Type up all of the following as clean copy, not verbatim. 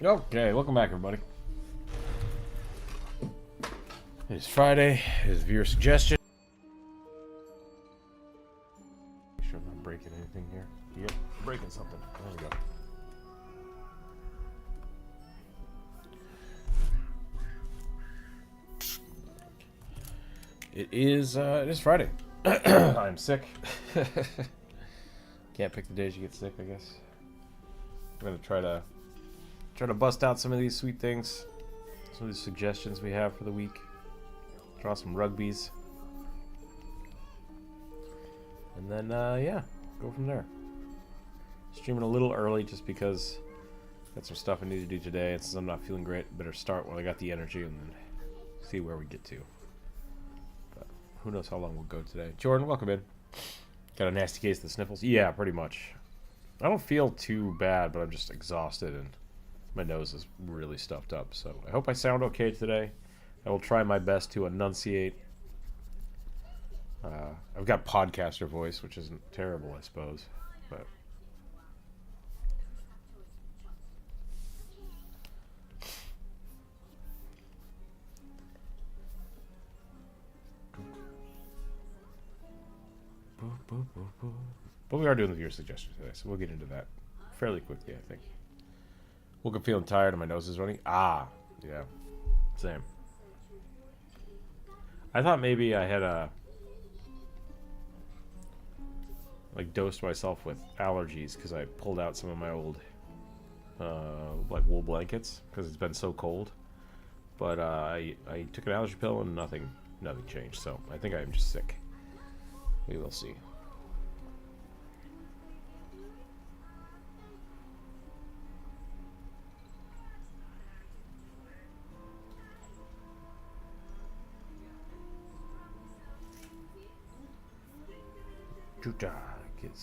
Okay, welcome back, everybody. It's Friday. It's viewer suggestion. Make sure I'm not breaking anything here. Yep, breaking something. There we go. It is Friday. I'm sick. Can't pick the days you get sick, I guess. I'm gonna try to bust out some of these sweet things, some of these suggestions we have for the week. Draw some rugbies, and then yeah, go from there. Streaming a little early just because I got some stuff I need to do today, and since I'm not feeling great, better start when I got the energy and then see where we get to. But who knows how long we'll go today. Jordan, welcome in. Got a nasty case of the sniffles? Yeah, pretty much. I don't feel too bad, but I'm just exhausted and my nose is really stuffed up. So I hope I sound okay today. I will try my best to enunciate. I've got podcaster voice, which isn't terrible, I suppose. But we are doing the viewer suggestions today, so we'll get into that fairly quickly, I think. Woke up feeling tired and my nose is running. Ah, yeah, same. I thought maybe I had dosed myself with allergies because I pulled out some of my old like wool blankets because it's been so cold. But I took an allergy pill and nothing changed. So I think I am just sick. We will see. Get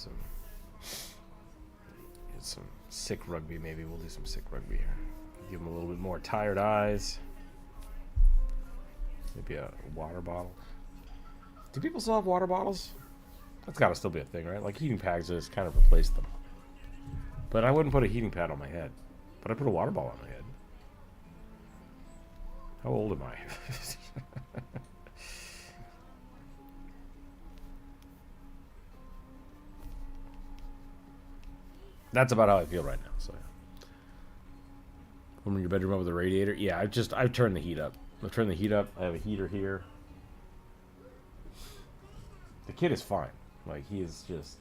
some sick rugby. Maybe we'll do some sick rugby here. Give them a little bit more tired eyes. Maybe a water bottle. Do people still have water bottles? That's got to still be a thing, right? Like heating pads just kind of replaced them. But I wouldn't put a heating pad on my head. But I put a water bottle on my head. How old am I? That's about how I feel right now. So, I'm in your bedroom with a radiator. Yeah, I've turned the heat up. I've turned the heat up. I have a heater here. The kid is fine. Like he is just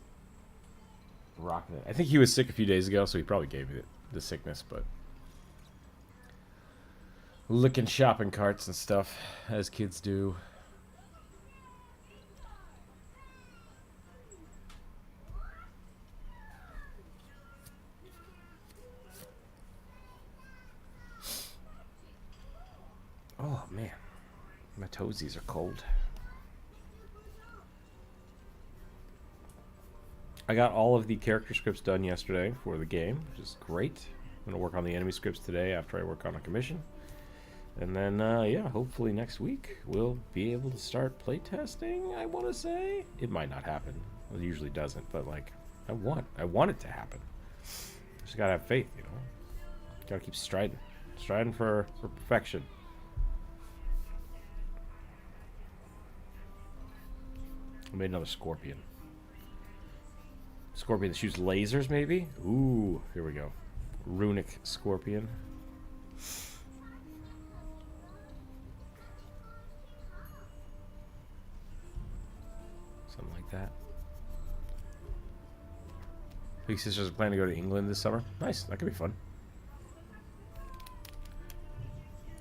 rocking it. I think he was sick a few days ago, so he probably gave me the sickness. But licking shopping carts and stuff, as kids do. Oh man, my toesies are cold. I got all of the character scripts done yesterday for the game, which is great. I'm going to work on the enemy scripts today after I work on a commission. And then, yeah, hopefully next week we'll be able to start playtesting, I want to say. It might not happen. It usually doesn't, but, like, I want it to happen. Just got to have faith, you know. Got to keep striding. Striding for perfection. I made another scorpion. Scorpion that shoots lasers, maybe? Ooh, here we go. Runic scorpion. Something like that. Big sisters are planning to go to England this summer. Nice, that could be fun.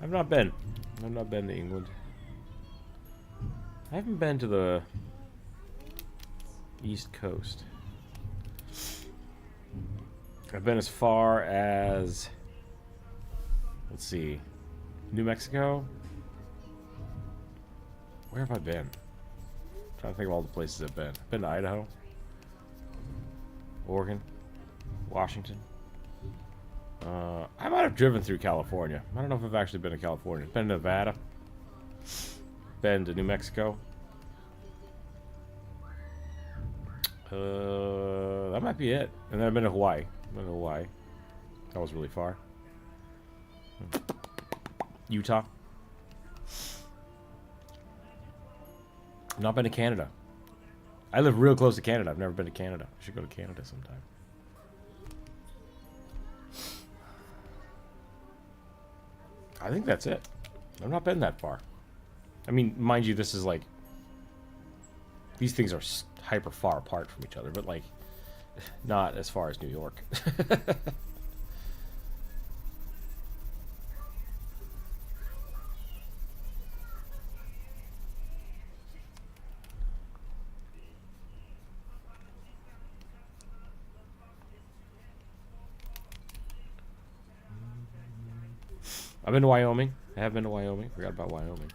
I've not been to England. I haven't been to the East Coast. I've been as far as, let's see, New Mexico. Where have I been? I'm trying to think of all the places I've been. I've been to Idaho, Oregon, Washington. I might have driven through California. I don't know if I've actually been to California. Been to Nevada. Been to New Mexico. That might be it. And then I've been to Hawaii. That was really far. Utah. Not been to Canada. I live real close to Canada. I've never been to Canada. I should go to Canada sometime. I think that's it. I've not been that far. I mean, mind you, this is like... These things are hyper far apart from each other, but like... Not as far as New York. I've been to Wyoming. I have been to Wyoming. Forgot about Wyoming.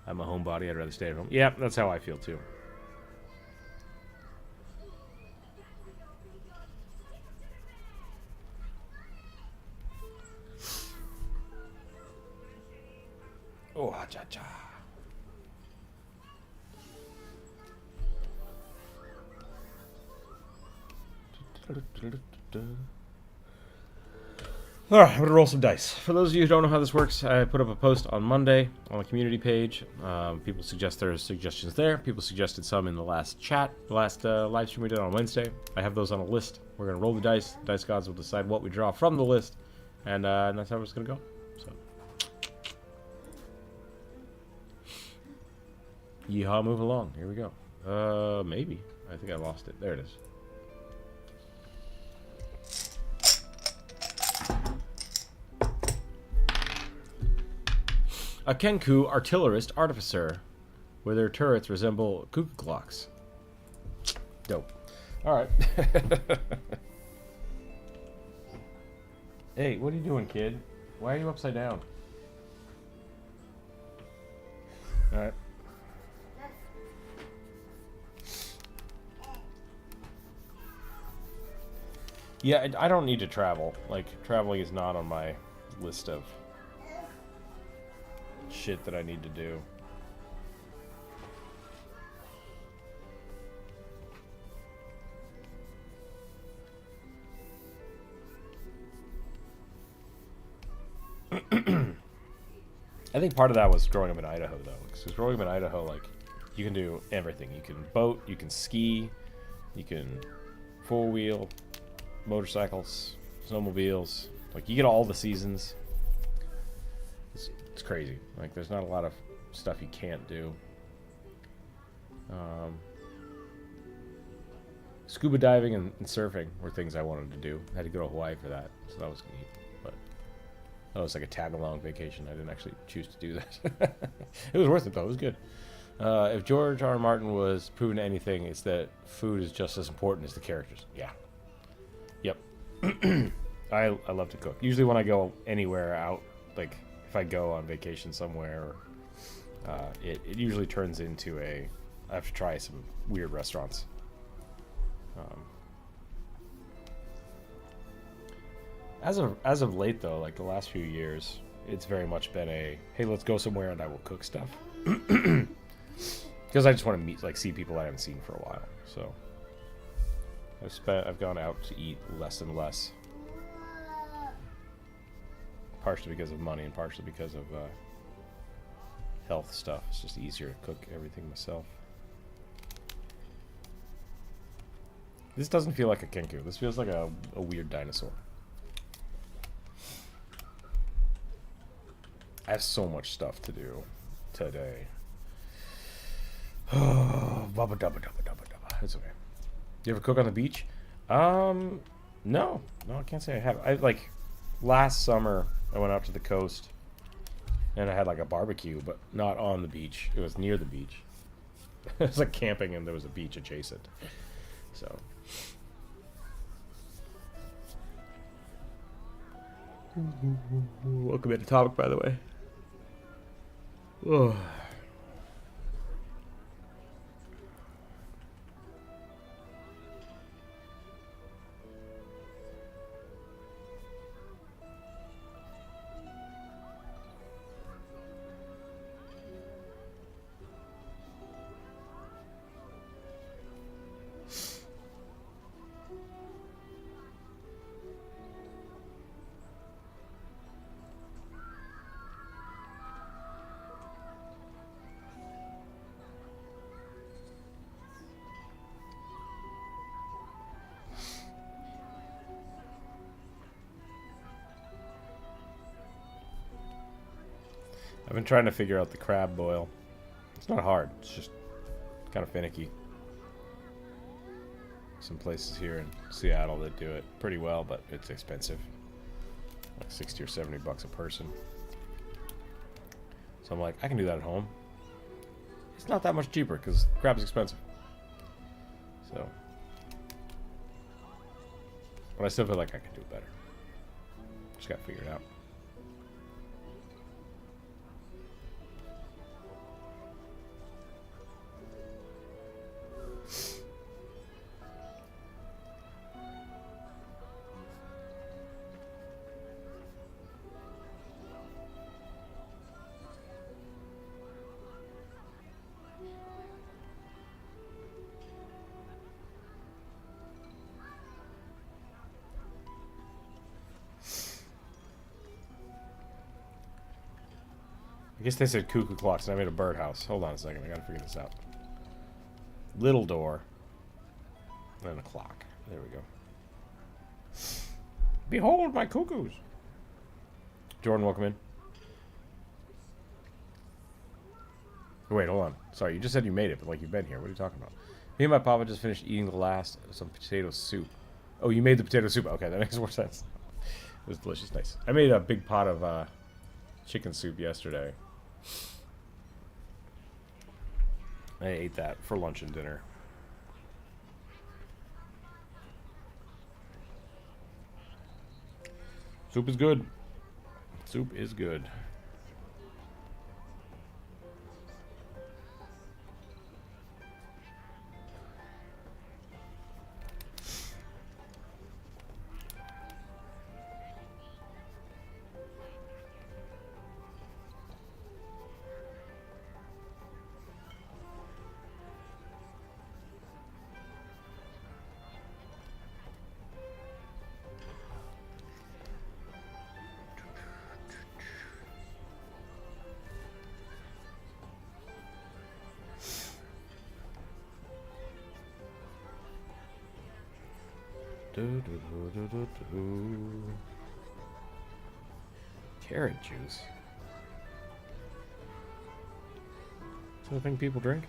I'm a homebody. I'd rather stay at home. Yeah, that's how I feel too. Oh, cha cha. Alright, I'm going to roll some dice. For those of you who don't know how this works, I put up a post on Monday on the community page. People suggest there's suggestions there. People suggested some in the last chat, the last live stream we did on Wednesday. I have those on a list. We're going to roll the dice. The dice gods will decide what we draw from the list. And that's how it's going to go. So, yeehaw, move along. Here we go. Maybe. I think I lost it. There it is. A Kenku artillerist artificer, where their turrets resemble cuckoo clocks. Dope. Alright. Hey, what are you doing, kid? Why are you upside down? Alright. Yeah, I don't need to travel. Like, traveling is not on my list of shit that I need to do. I think part of that was growing up in Idaho, though. Because growing up in Idaho, like, you can do everything. You can boat, you can ski, you can four-wheel, motorcycles, snowmobiles. Like, you get all the seasons. It's crazy. Like, there's not a lot of stuff you can't do. Scuba diving and surfing were things I wanted to do. I had to go to Hawaii for that, so that was neat. But that was like a tag-along vacation. I didn't actually choose to do that. It was worth it, though. It was good. If George R. R. Martin was proven anything, it's that food is just as important as the characters. Yeah. Yep. I love to cook. Usually when I go anywhere out, like... If I go on vacation somewhere, it usually turns into I have to try some weird restaurants. As of late, though, like the last few years, it's very much been hey, let's go somewhere and I will cook stuff. Because I just want to see people I haven't seen for a while. So I've gone out to eat less and less. Partially because of money and partially because of health stuff. It's just easier to cook everything myself. This doesn't feel like a Kenku. This feels like a weird dinosaur. I have so much stuff to do today. Oh, bubba dubba dubba dubba dubba. It's okay. You ever cook on the beach? No, I can't say I have. Last summer I went out to the coast and I had like a barbecue, but not on the beach. It was near the beach. It was like camping and there was a beach adjacent. So. Welcome to the topic, by the way. Oh. been trying to figure out the crab boil. It's not hard. It's just kind of finicky. Some places here in Seattle that do it pretty well, but it's expensive. Like 60 or 70 bucks a person. So I'm like, I can do that at home. It's not that much cheaper because crab's expensive. So, but I still feel like I can do it better. Just gotta figure it out. I guess they said cuckoo clocks and I made a birdhouse. Hold on a second, I gotta figure this out. Little door. And a clock. There we go. Behold my cuckoos. Jordan, welcome in. Wait, hold on. Sorry, you just said you made it, but like you've been here. What are you talking about? Me and my papa just finished eating the last of some potato soup. Oh, you made the potato soup. Okay, that makes more sense. It was delicious. Nice. I made a big pot of chicken soup yesterday. I ate that for lunch and dinner. Soup is good. Soup is good. Carrot juice. Is that a thing people drink?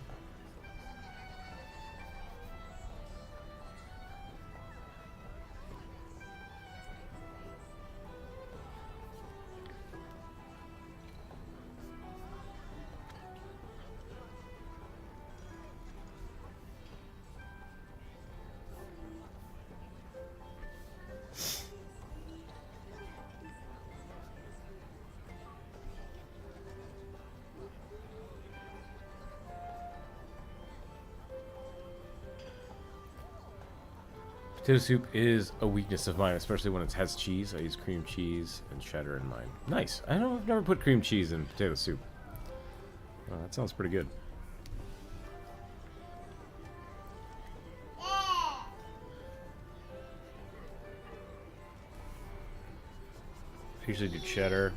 Potato soup is a weakness of mine, especially when it has cheese. I use cream cheese and cheddar in mine. Nice. I've never put cream cheese in potato soup. Well, that sounds pretty good. I usually do cheddar.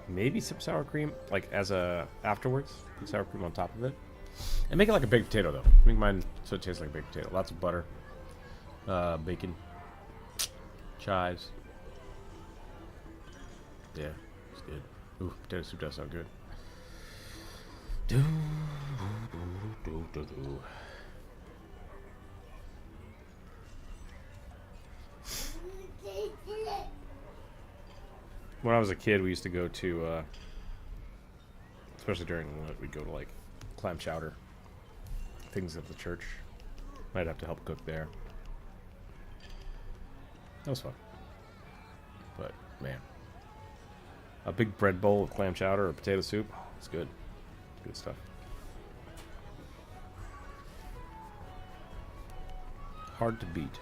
Maybe some sour cream, like as a afterwards. Put sour cream on top of it. And make it like a baked potato, though. Make mine so it tastes like baked potato. Lots of butter, bacon, chives. Yeah, it's good. Ooh, potato soup does sound good. When I was a kid, we used to go to, especially during Lent, we'd go to like clam chowder things at the church. Might have to help cook there. That was fun. But man, a big bread bowl of clam chowder or potato soup, it's good. Good stuff. Hard to beat.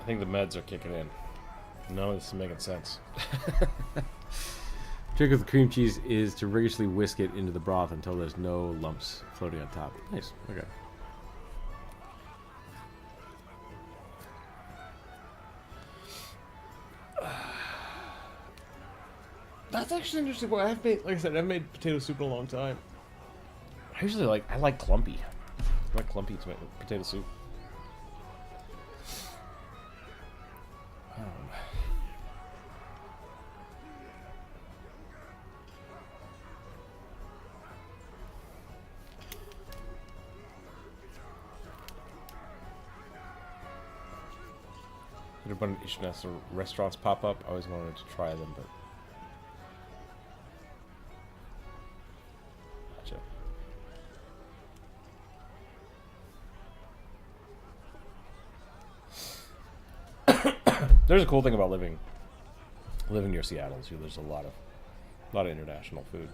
I think the meds are kicking in. No, this is making sense. Trick of the cream cheese is to rigorously whisk it into the broth until there's no lumps floating on top. Nice. Okay. That's actually interesting. Well, I've made, like I said, I've made potato soup in a long time. I usually I like clumpy. I like clumpy potato soup. There have been international restaurants pop up. I always wanted to try them, but gotcha. There's a cool thing about living near Seattle too. There's a lot of international food.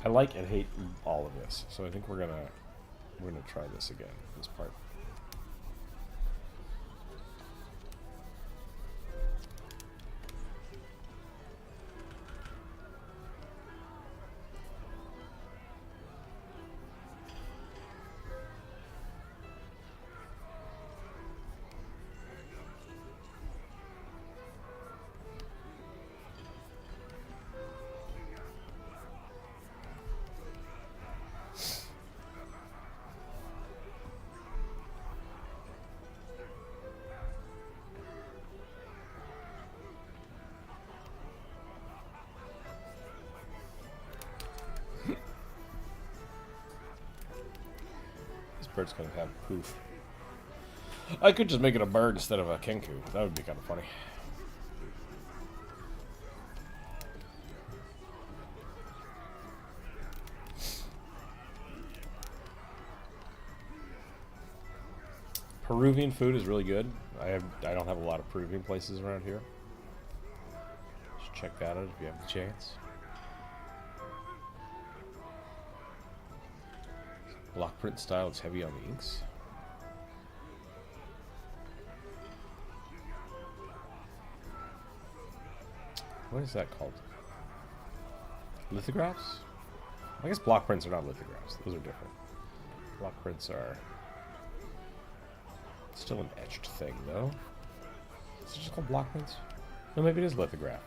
I like and hate all of this, so I think we're gonna try this again. This part. Bird's gonna have poof. I could just make it a bird instead of a kenku. That would be kind of funny. Peruvian food is really good. I don't have a lot of Peruvian places around here. Just check that out if you have the chance. Block print style, it's heavy on the inks. What is that called? Lithographs? I guess block prints are not lithographs. Those are different. Block prints are still an etched thing, though. Is it just called block prints? No, maybe it is lithograph.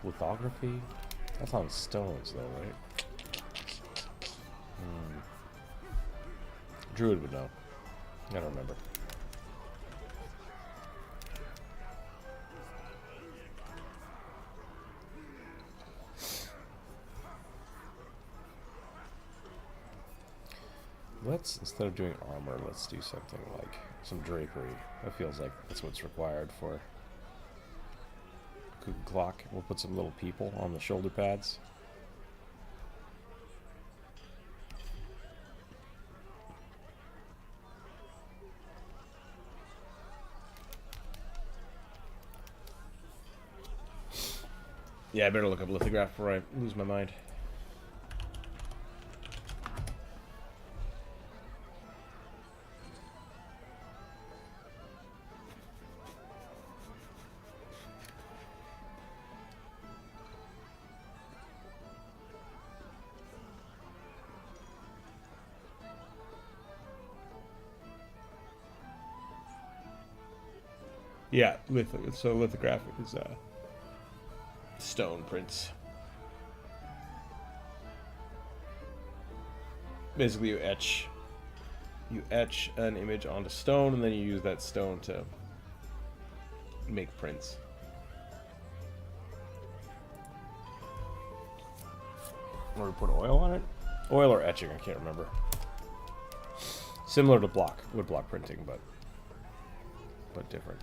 Lithography? That's on stones, though, right? Druid would know. I don't remember. Let's, instead of doing armor, let's do something like some drapery. That feels like that's what's required for Cuckoo Clock. We'll put some little people on the shoulder pads. Yeah, I better look up lithograph before I lose my mind. Yeah, so lithograph is stone prints. Basically, you etch an image onto stone, and then you use that stone to make prints. Or to put oil on it? Oil or etching, I can't remember. Similar to wood block printing, but different.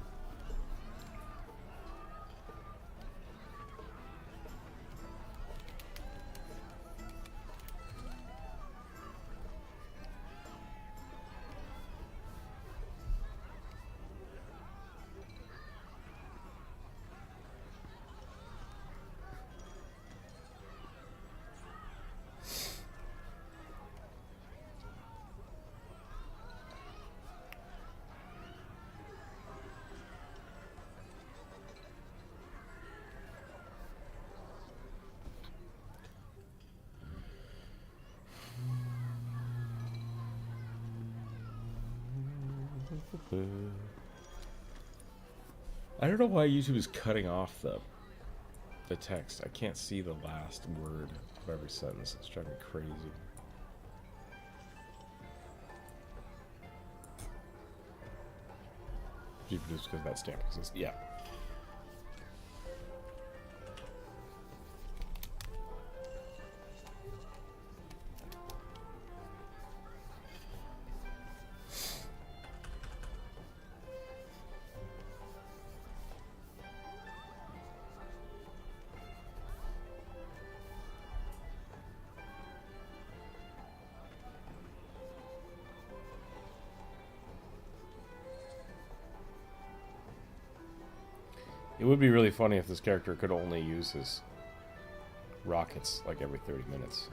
I don't know why YouTube is cutting off the text. I can't see the last word of every sentence. It's driving me crazy. Just because that stamp exists. Yeah. It would be really funny if this character could only use his rockets like every 30 minutes.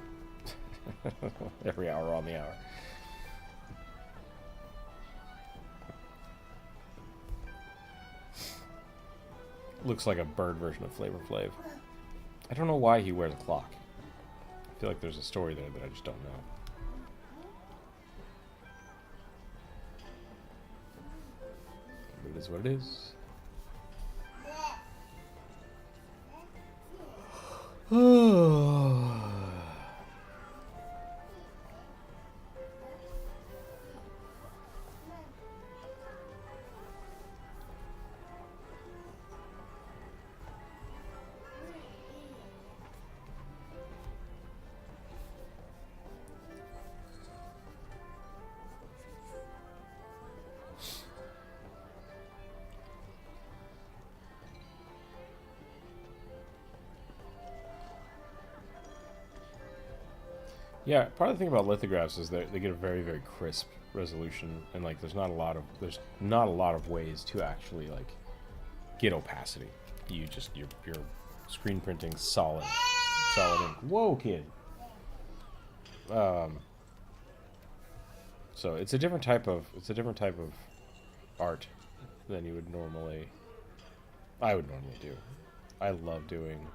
Every hour on the hour. Looks like a bird version of Flavor Flav. I don't know why he wears a clock. I feel like there's a story there that I just don't know. But it is what it is. Yeah, part of the thing about lithographs is that they get a very, very crisp resolution, and like there's not a lot of ways to actually like get opacity. You're screen printing solid ink. Whoa, kid. So it's a different type of art than I would normally do. I love doing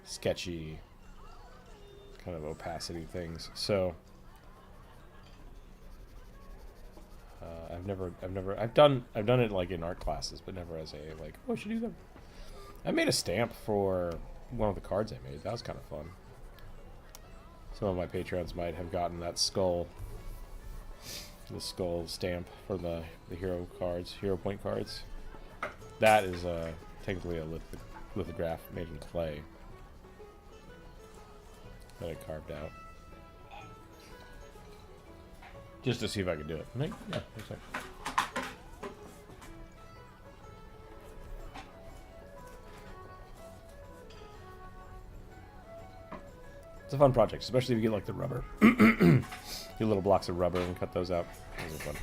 sketchy kind of opacity things. So I've done it like in art classes, but never as a like, oh, I should do them. I made a stamp for one of the cards I made. That was kind of fun. Some of my patrons might have gotten that skull, the skull stamp for the hero point cards. That is technically a lithograph made in clay that I carved out, just to see if I could do it. Yeah, looks like. It's a fun project, especially if you get like the rubber. Get little blocks of rubber and cut those out. Those are fun.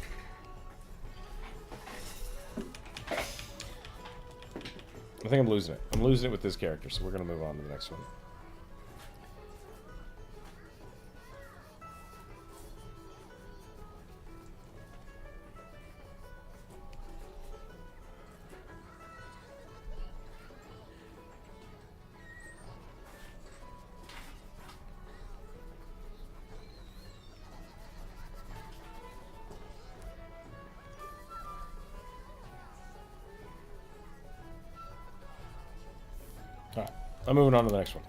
I think I'm losing it. I'm losing it with this character, so we're gonna move on to the next one. Alright, I'm moving on to the next one.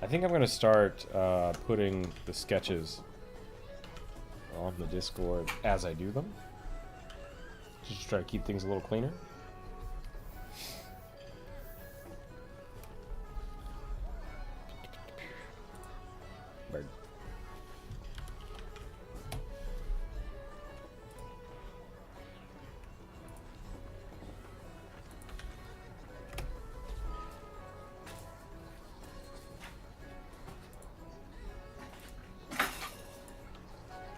I think I'm going to start putting the sketches on the Discord as I do them. Just to try to keep things a little cleaner. Bird.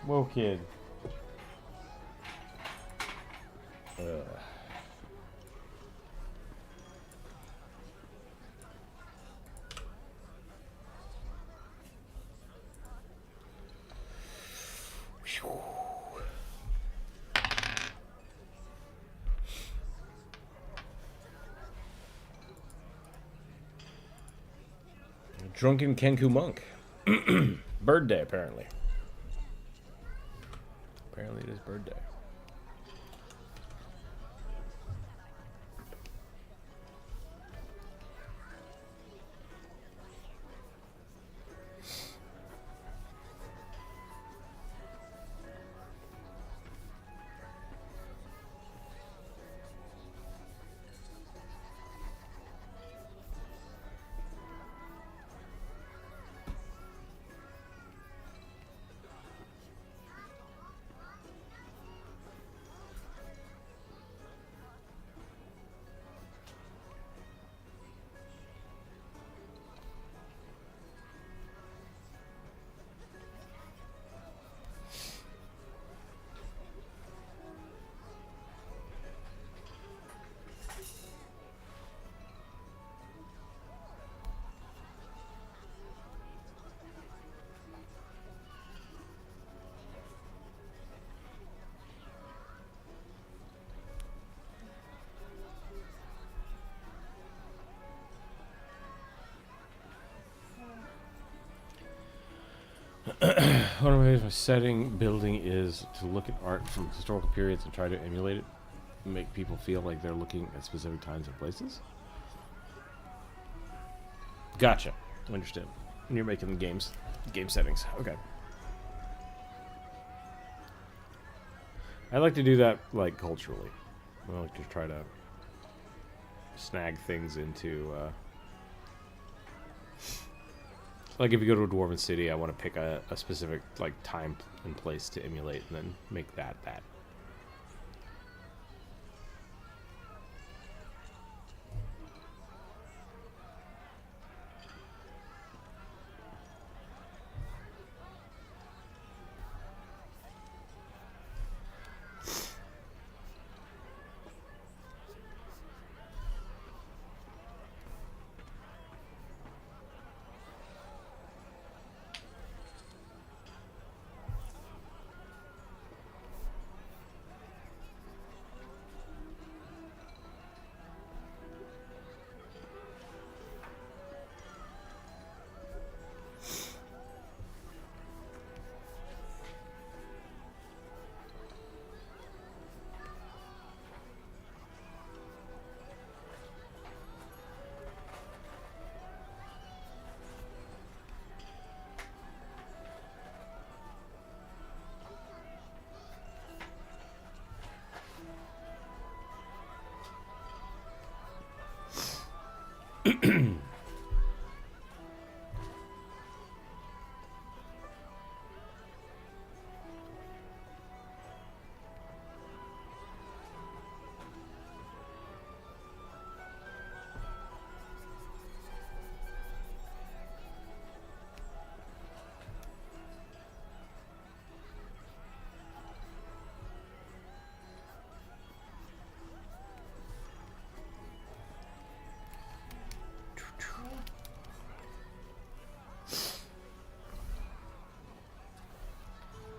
Whoa, kid. Drunken Kenku monk. Bird day, apparently. Apparently it is bird day. One of my ways of setting building is to look at art from historical periods and try to emulate it, make people feel like they're looking at specific times and places. Gotcha. Understand. When you're making the game settings. Okay. I like to do that, like, culturally. I like to try to snag things into, like, if you go to a dwarven city, I want to pick a specific, like, time and place to emulate and then make that.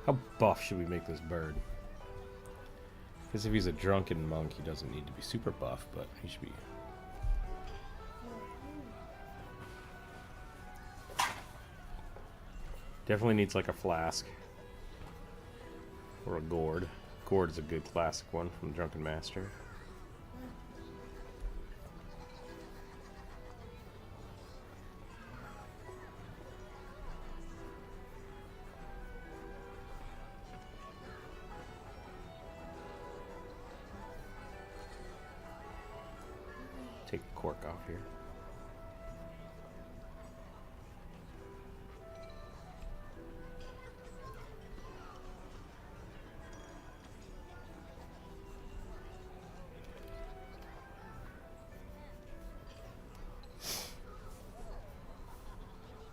How buff should we make this bird? Because if he's a drunken monk, he doesn't need to be super buff, but he should be... Definitely needs like a flask. Or a gourd. Gourd is a good classic one from Drunken Master. Take the cork off here.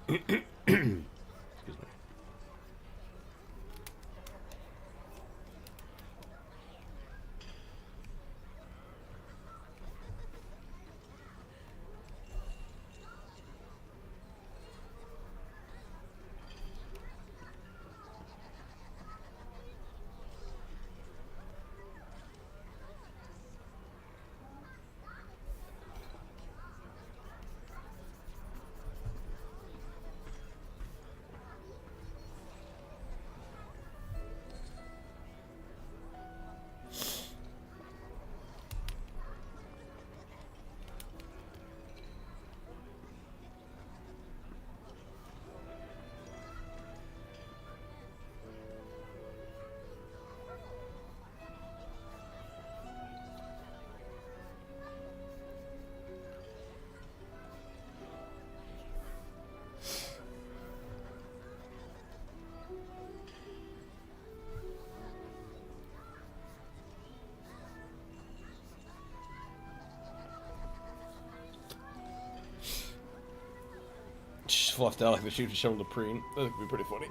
Excuse me. fluffed out like the shoot and shovel to preen. That could be pretty funny.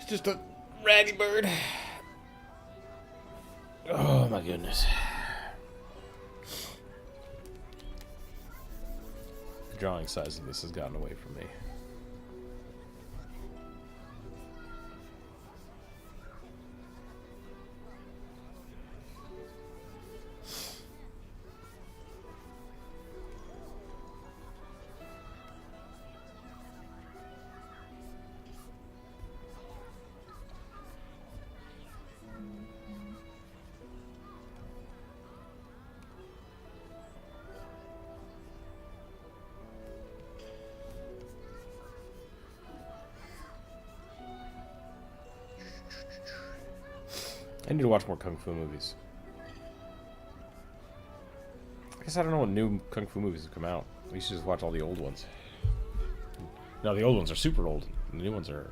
It's just a ratty bird. Oh my goodness. The drawing size of this has gotten away from me. I need to watch more Kung Fu movies. I guess I don't know what new Kung Fu movies have come out. We should just watch all the old ones. No, the old ones are super old. The new ones are...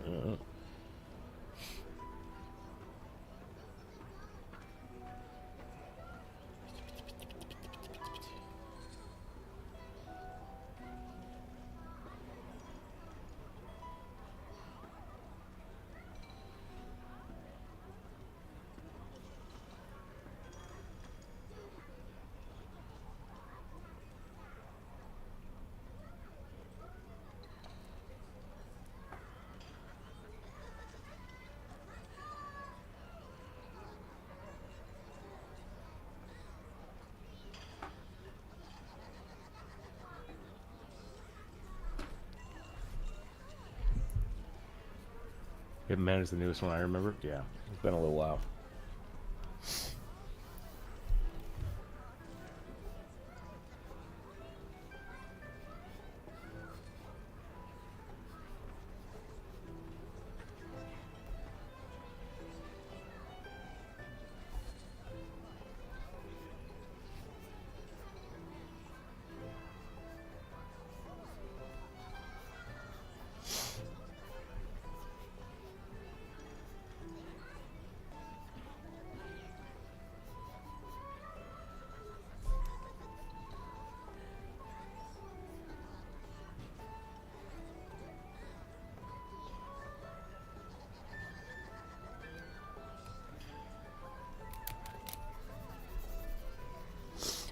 Hitman is the newest one I remember. Yeah, it's been a little while.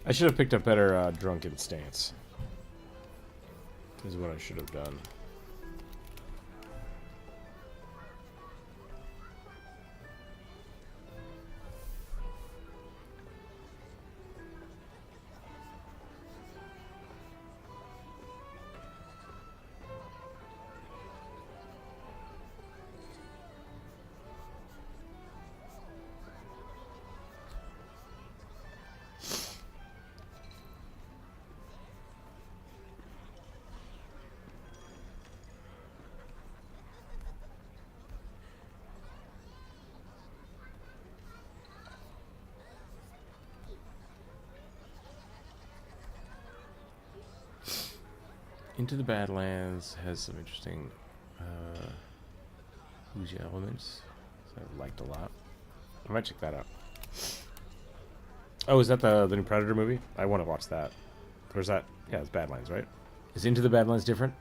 I should have picked a better drunken stance. Is what I should have done. Into the Badlands has some interesting Ouija elements that I've liked a lot. I might check that out. Oh, is that the new Predator movie? I want to watch that. Or is that... Yeah, it's Badlands, right? Is Into the Badlands different?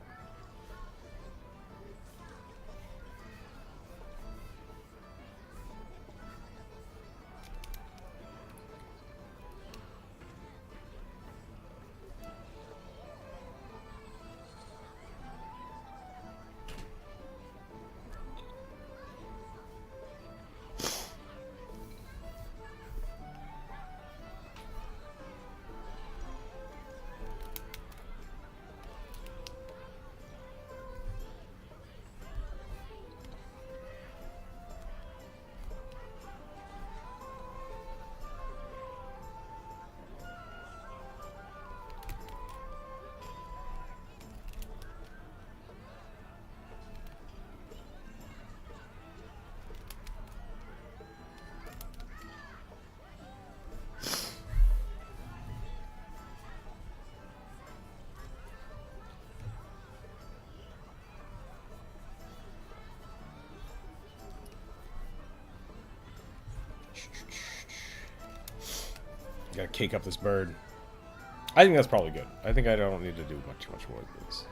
Gotta cake up this bird. I think that's probably good. I think I don't need to do much more of this.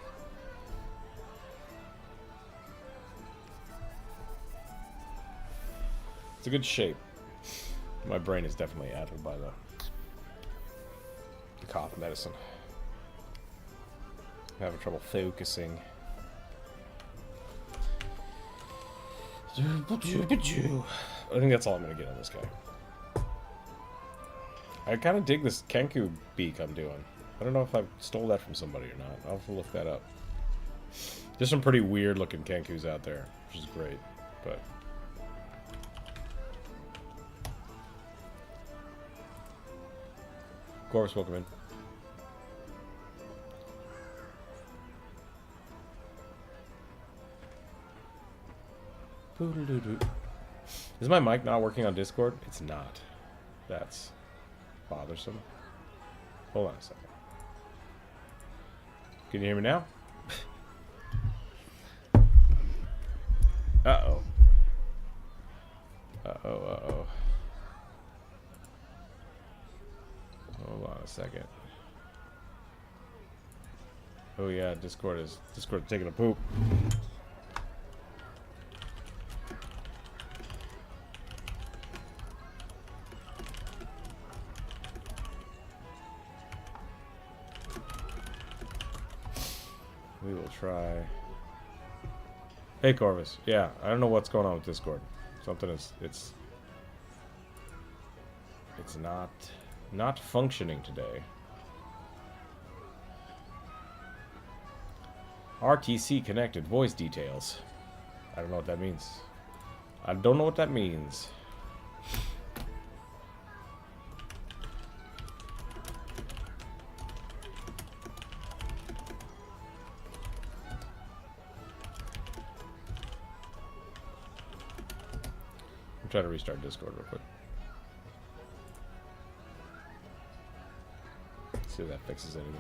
It's a good shape. My brain is definitely addled by the cough medicine. I'm having trouble focusing. I think that's all I'm gonna get on this guy. I kind of dig this Kenku beak I'm doing. I don't know if I stole that from somebody or not. I'll have to look that up. There's some pretty weird looking Kenkus out there, which is great, but... Corvus, welcome in. Is my mic not working on Discord? It's not. That's bothersome. Hold on a second. Can you hear me now? Uh-oh. Uh-oh, uh-oh. Hold on a second. Oh yeah, Discord's taking a poop. We will try. Hey Corvus, yeah, I don't know what's going on with Discord. Something is it's not functioning today. RTC connected voice details. I don't know what that means. I don't know what that means. I'm trying to restart Discord real quick. See if that fixes anything.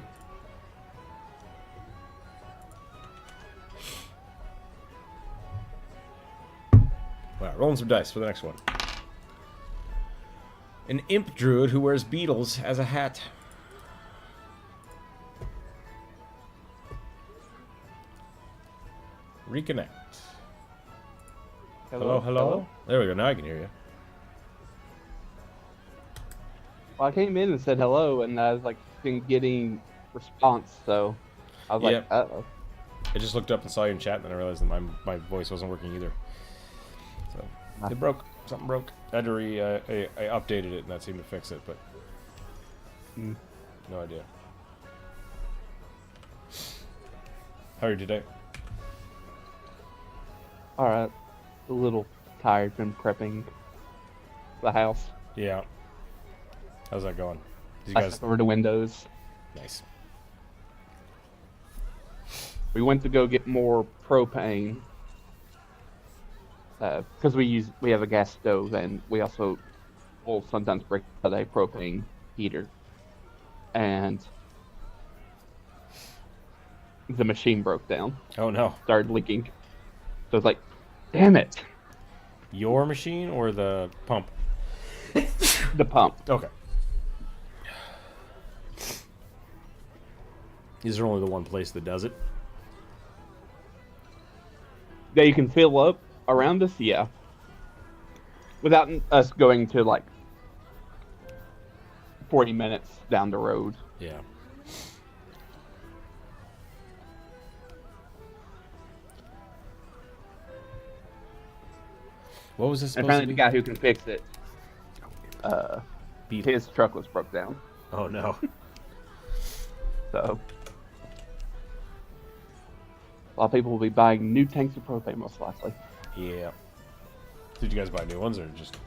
Alright, rolling some dice for the next one. An imp druid who wears beetles as a hat. Reconnect. Hello, hello? There we go, now I can hear you. Well, I came in and said hello, and I was like, been getting response, so I was like, uh-oh. I just looked up and saw you in chat, and then I realized that my voice wasn't working either. So it broke. Something broke. I had to I updated it, and that seemed to fix it, but no idea. How are you today? All right, a little tired from prepping the house. Yeah. How's that going? Did you I guys covered the windows. Nice. We went to go get more propane because we have a gas stove, and we also will sometimes break out a propane heater, and the machine broke down. Oh no. Started leaking. So it's like, damn it. Your machine or the pump? The pump. Okay. Is there only the one place that does it? That you can fill up around us, yeah. Without us going to like 40 minutes down the road. Yeah. What was this supposed Apparently to be? the guy who can fix it, his truck was broke down. Oh no. So a lot of people will be buying new tanks of propane most likely. Yeah. Did you guys buy new ones or just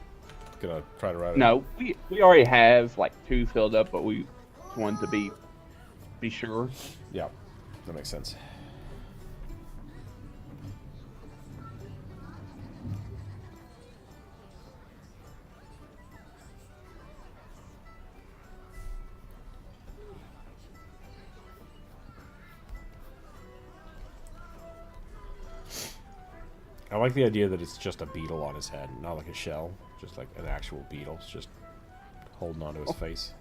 gonna try to ride it? No, we already have like 2 filled up, but we wanted to be sure. Yeah, that makes sense. I like the idea that it's just a beetle on his head, not like a shell, just like an actual beetle. It's just holding onto his face.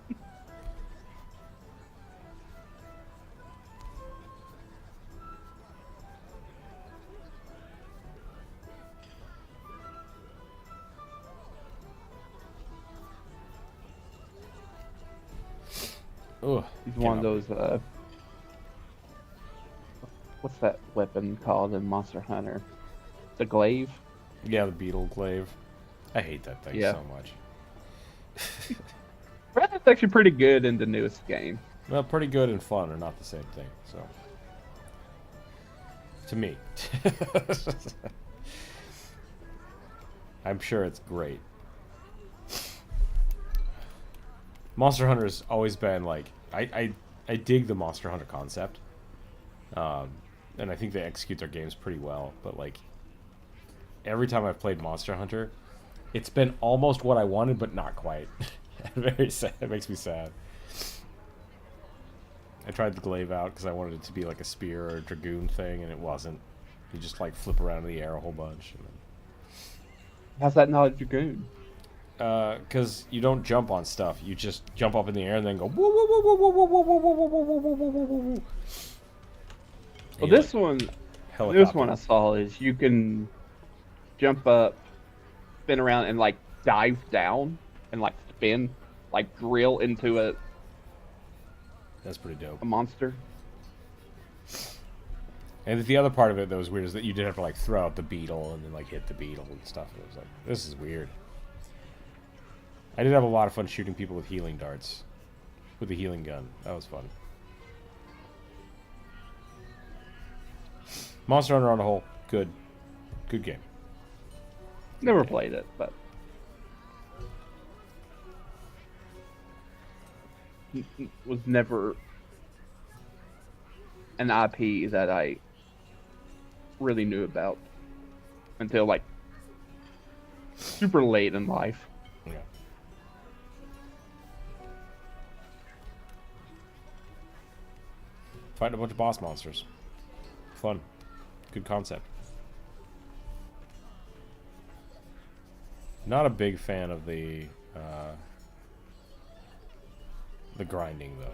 Ugh, He's one of those. What's that weapon called in Monster Hunter? The glaive. Yeah, the beetle glaive. I hate that thing Yeah. so much. That's actually pretty good in the newest game. Well, pretty good and fun are not the same thing, so. To me. I'm sure it's great. Monster Hunter's always been like I dig the Monster Hunter concept. And I think they execute their games pretty well, but like every time I've played Monster Hunter, it's been almost what I wanted, but not quite. Very sad. It makes me sad. I tried the glaive out because I wanted it to be like a spear or a dragoon thing, and it wasn't. You just like flip around in the air a whole bunch. And then... How's that not a dragoon? Because you don't jump on stuff. You just jump up in the air and then go woo woo woo woo woo woo woo woo woo woo woo woo woo woo woo. Well, this one I saw is you can jump up, spin around, and like dive down and like spin, like drill into a. That's pretty dope. A monster. And the other part of it that was weird is that you did have to like throw out the beetle and then like hit the beetle and stuff. And it was like, this is weird. I did have a lot of fun shooting people with healing darts. With the healing gun. That was fun. Monster Hunter on the whole, good. Good game. Never played it, but was never an IP that I really knew about until like super late in life. Yeah. Fighting a bunch of boss monsters. Fun. Good concept. Not a big fan of the grinding though.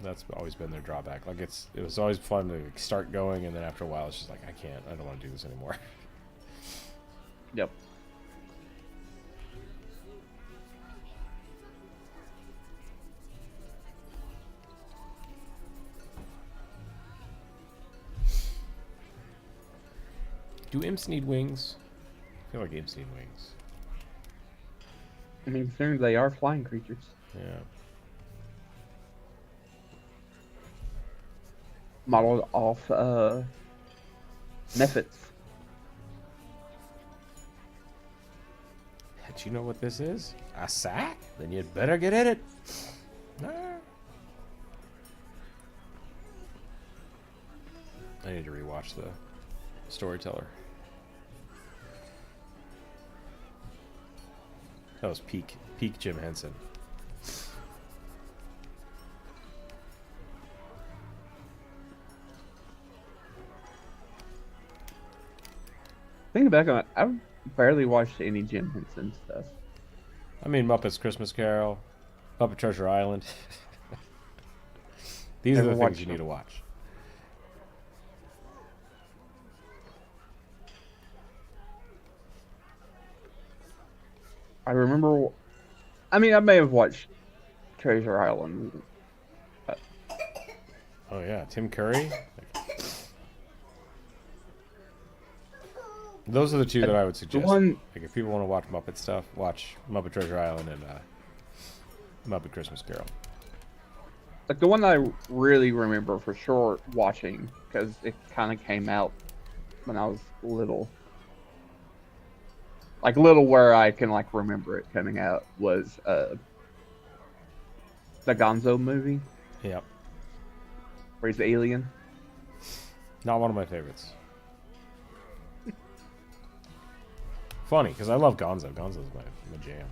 That's always been their drawback. Like it was always fun to start going, and then after a while it's just like I don't want to do this anymore. Yep. Do imps need wings? I feel like imps need wings. I mean, considering they are flying creatures. Yeah. Modeled off methods. Do you know what this is? A sack? Then you'd better get in it. Ah. I need to rewatch the Storyteller. That was peak Jim Henson. Thinking back on it, I've barely watched any Jim Henson stuff. I mean, Muppets Christmas Carol, Muppet Treasure Island. These are the things you need to watch. I remember. I mean, I may have watched Treasure Island. But... Oh yeah, Tim Curry. Those are the two that I would suggest. Like if people want to watch Muppet stuff, watch Muppet Treasure Island and Muppet Christmas Carol. Like the one I really remember for sure watching, because it kind of came out when I was little. Like little where I can like remember it coming out was the Gonzo movie. Yep. Where he's the alien. Not one of my favorites. Funny, because I love Gonzo. Gonzo's my jam.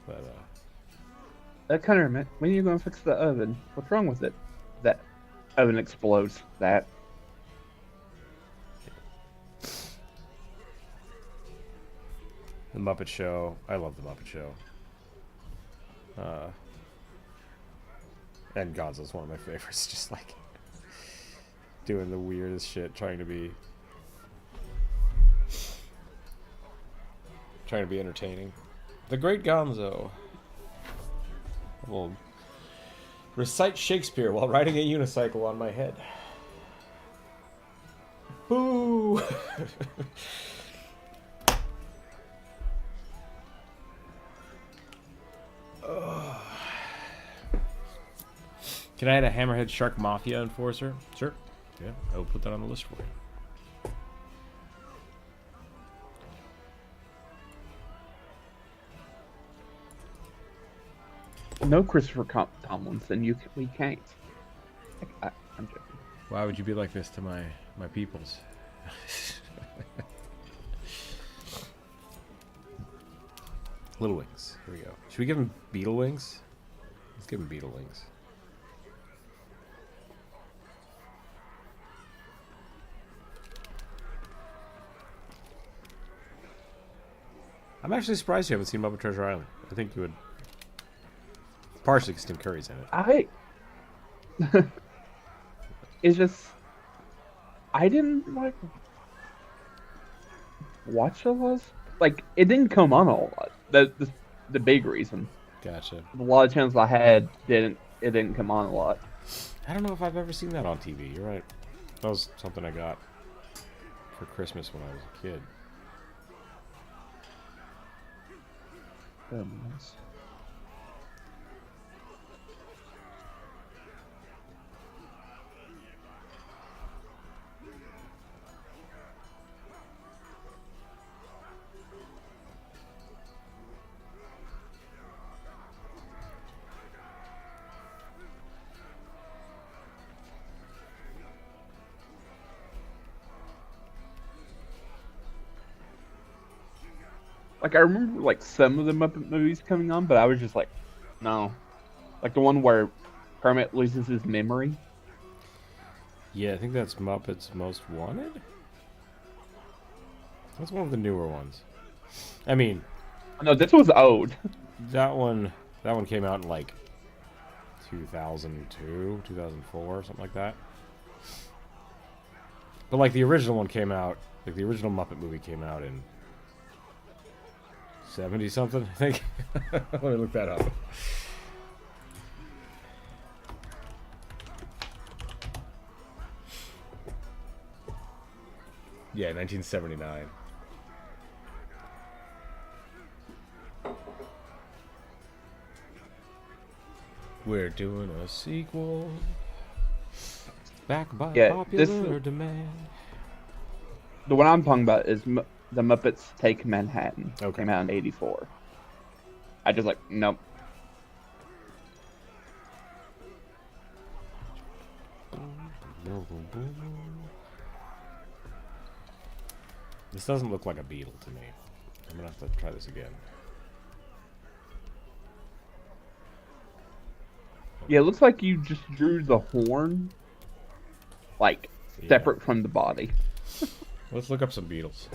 But that kind of reminds. When are you going to fix the oven? What's wrong with it? That oven explodes. That. The Muppet Show. I love the Muppet Show. And Gonzo's one of my favorites. Just like doing the weirdest shit, trying to be entertaining. The Great Gonzo. Little Recite Shakespeare while riding a unicycle on my head. Boo! Can I add a Hammerhead Shark Mafia Enforcer? Sure. Yeah, I will put that on the list for you. No Christopher Tomlinson, we can't. I'm joking. Why would you be like this to my peoples? Little wings. Here we go. Should we give him beetle wings? Let's give him beetle wings. I'm actually surprised you haven't seen Muppet Treasure Island. I think you would. Partially because Tim Curry's in it. It's just I didn't like watch a lot. Like it didn't come on a lot. The big reason. Gotcha. A lot of channels I had didn't come on a lot. I don't know if I've ever seen that on TV. You're right. That was something I got for Christmas when I was a kid. Nice. Like I remember like some of the Muppet movies coming on, but I was just like, no. Like the one where Kermit loses his memory. Yeah, I think that's Muppets Most Wanted. That's one of the newer ones. I mean, no, this was old. That one came out in like 2002, 2004, something like that. But like the original one came out, like the original Muppet movie came out in 70 something, I think. Let me look that up. Yeah, 1979. We're doing a sequel. Back by popular demand. The one I'm talking about is The Muppets Take Manhattan. Okay. Came out in '84. I just like, nope. This doesn't look like a beetle to me. I'm gonna have to try this again. Yeah, it looks like you just drew the horn, like, separate from the body. Let's look up some beetles.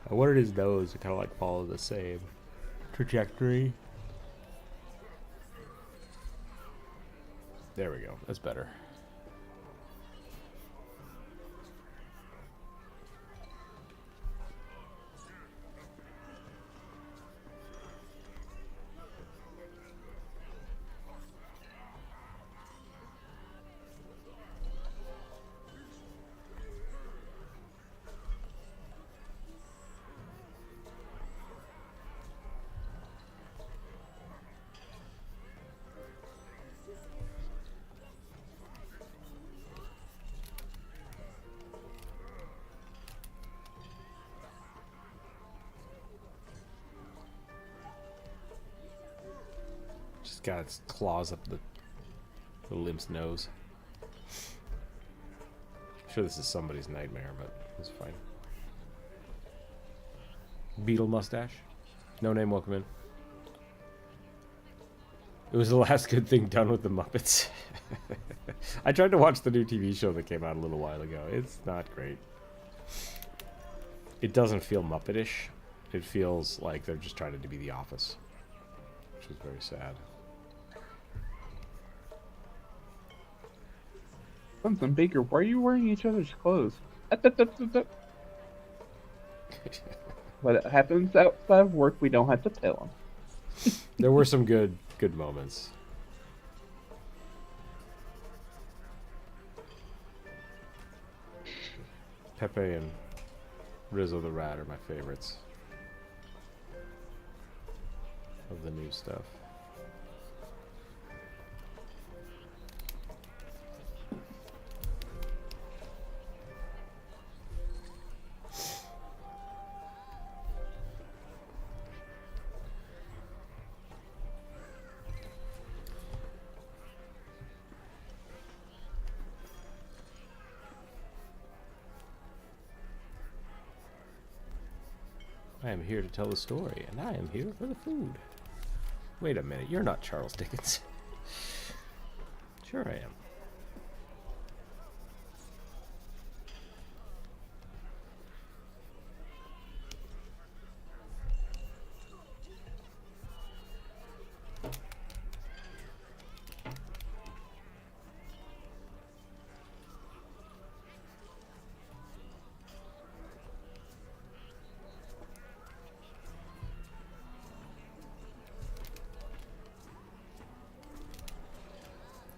What are his nose? It kind of like follow the same trajectory. There we go. That's better. Just got its claws up the limp's nose. I'm sure this is somebody's nightmare, but it's fine. Beetle mustache. No name, welcome in. It was the last good thing done with the Muppets. I tried to watch the new TV show that came out a little while ago. It's not great. It doesn't feel Muppetish. It feels like they're just trying to be The Office, which is very sad. Something bigger. Why are you wearing each other's clothes? What happens outside of work, we don't have to tell them. There were some good moments. Pepe and Rizzo the Rat are my favorites of the new stuff. I am here to tell the story, and I am here for the food. Wait a minute, you're not Charles Dickens. Sure I am.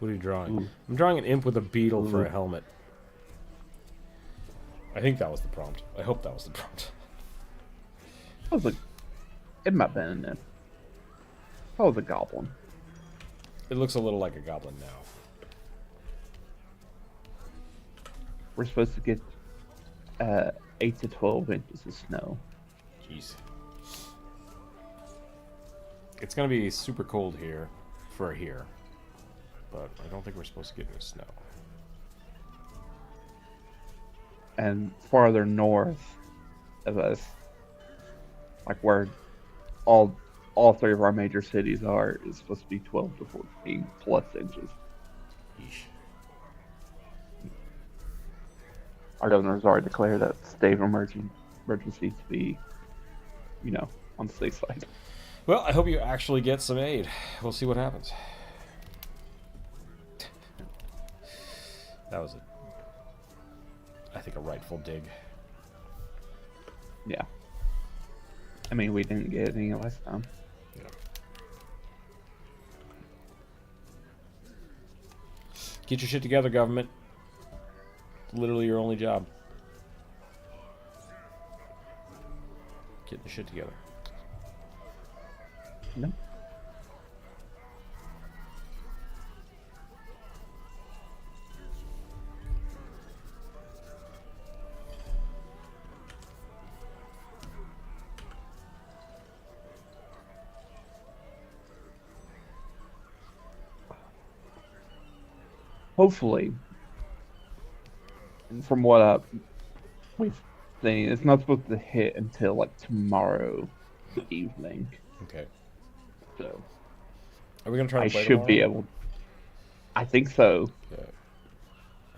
What are you drawing? Ooh. I'm drawing an imp with a beetle for a helmet. I think that was the prompt. I hope that was the prompt. It might have been in there. Oh, the goblin. It looks a little like a goblin now. We're supposed to get 8 to 12 inches of snow. Jeez. It's gonna be super cold here for here. But I don't think we're supposed to get any snow. And farther north of us, like where all three of our major cities are, is supposed to be 12 to 14 plus inches. Yeesh. Our governor's already declared that state of emergency to be, on the safe side. Well, I hope you actually get some aid. We'll see what happens. That was I think a rightful dig. Yeah. I mean, we didn't get any last time. Yeah. Get your shit together, government. It's literally your only job. Get the shit together. No. Hopefully, and from what we've seen, it's not supposed to hit until like tomorrow evening. Okay. So Are we gonna try to I play should tomorrow? be able. I think so. Yeah.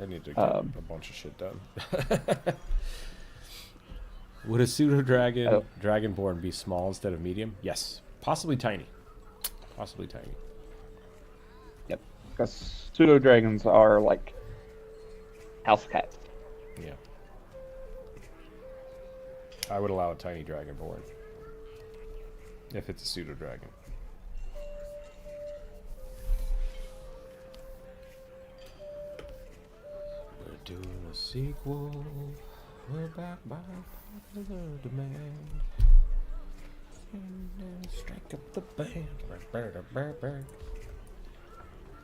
I need to get a bunch of shit done. Would a pseudo dragonborn be small instead of medium? Yes. Possibly tiny. Possibly tiny. Yep. Because pseudo dragons are like house cats. Yeah. I would allow a tiny dragonborn. If it's a pseudo dragon. We're doing a sequel. We're back by popular demand. And then strike up the band.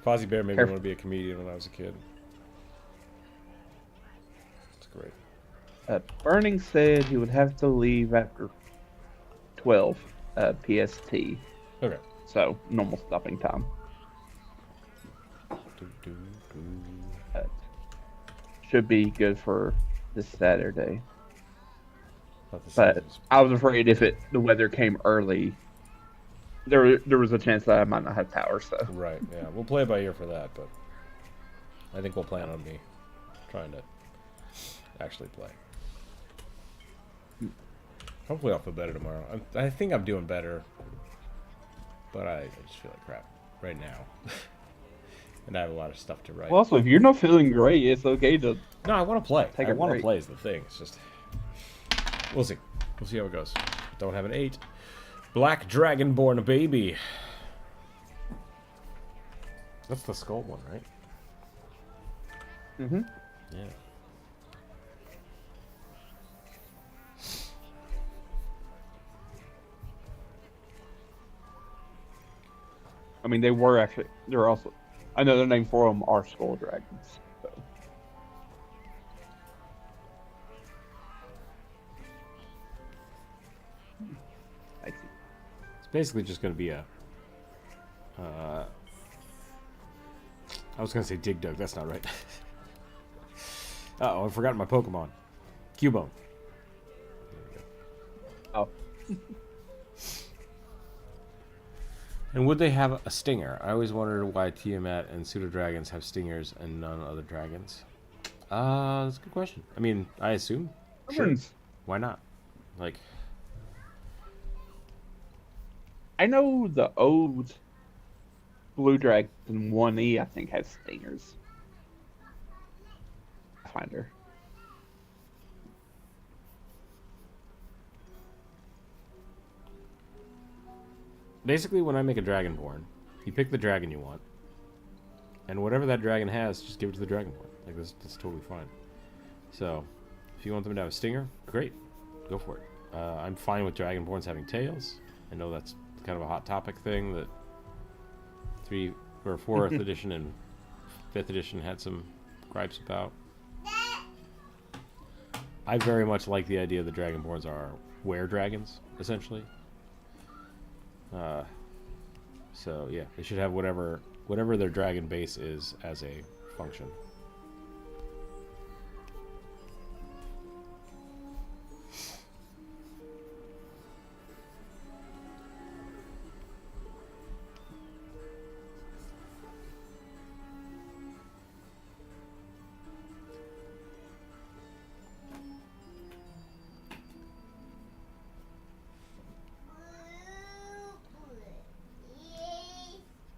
Fozzie Bear made me want to be a comedian when I was a kid. It's great. Burning said he would have to leave after 12 PST. Okay. So normal stopping time. Should be good for this Saturday. But I was afraid if the weather came early, there was a chance that I might not have power. So right, yeah, we'll play it by ear for that, but I think we'll plan on me trying to actually play. Hopefully, I'll feel better tomorrow. I think I'm doing better, but I just feel like crap right now. And I have a lot of stuff to write. Well, also, if you're not feeling great, it's okay to. No, I want to play. Take I a want to break. play is the thing. It's just we'll see. We'll see how it goes. Don't have an 8. Black Dragonborn baby. That's the skull one, right? Mm-hmm. Yeah. I mean, they're also, another name for them are skull dragons. So. I see. It's basically just going to be a. I was going to say Dig Dug. That's not right. Uh-oh, I forgot my Pokemon. Cubone. Oh. And would they have a stinger? I always wondered why Tiamat and pseudo dragons have stingers and none other dragons. That's a good question. I mean, I assume. Sure. Why not? Like, I know the old Blue Dragon 1E, I think, has stingers. Finder. basically, when I make a Dragonborn, you pick the dragon you want, and whatever that dragon has, just give it to the Dragonborn. Like, that's totally fine. So, if you want them to have a stinger, great. Go for it. I'm fine with Dragonborns having tails. I know that's kind of a hot topic thing that 3 or 4th edition and 5th edition had some gripes about. I very much like the idea that Dragonborns are were-dragons, essentially. So yeah, they should have whatever their dragon base is as a function.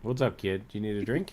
What's up, kid? Do you need a drink?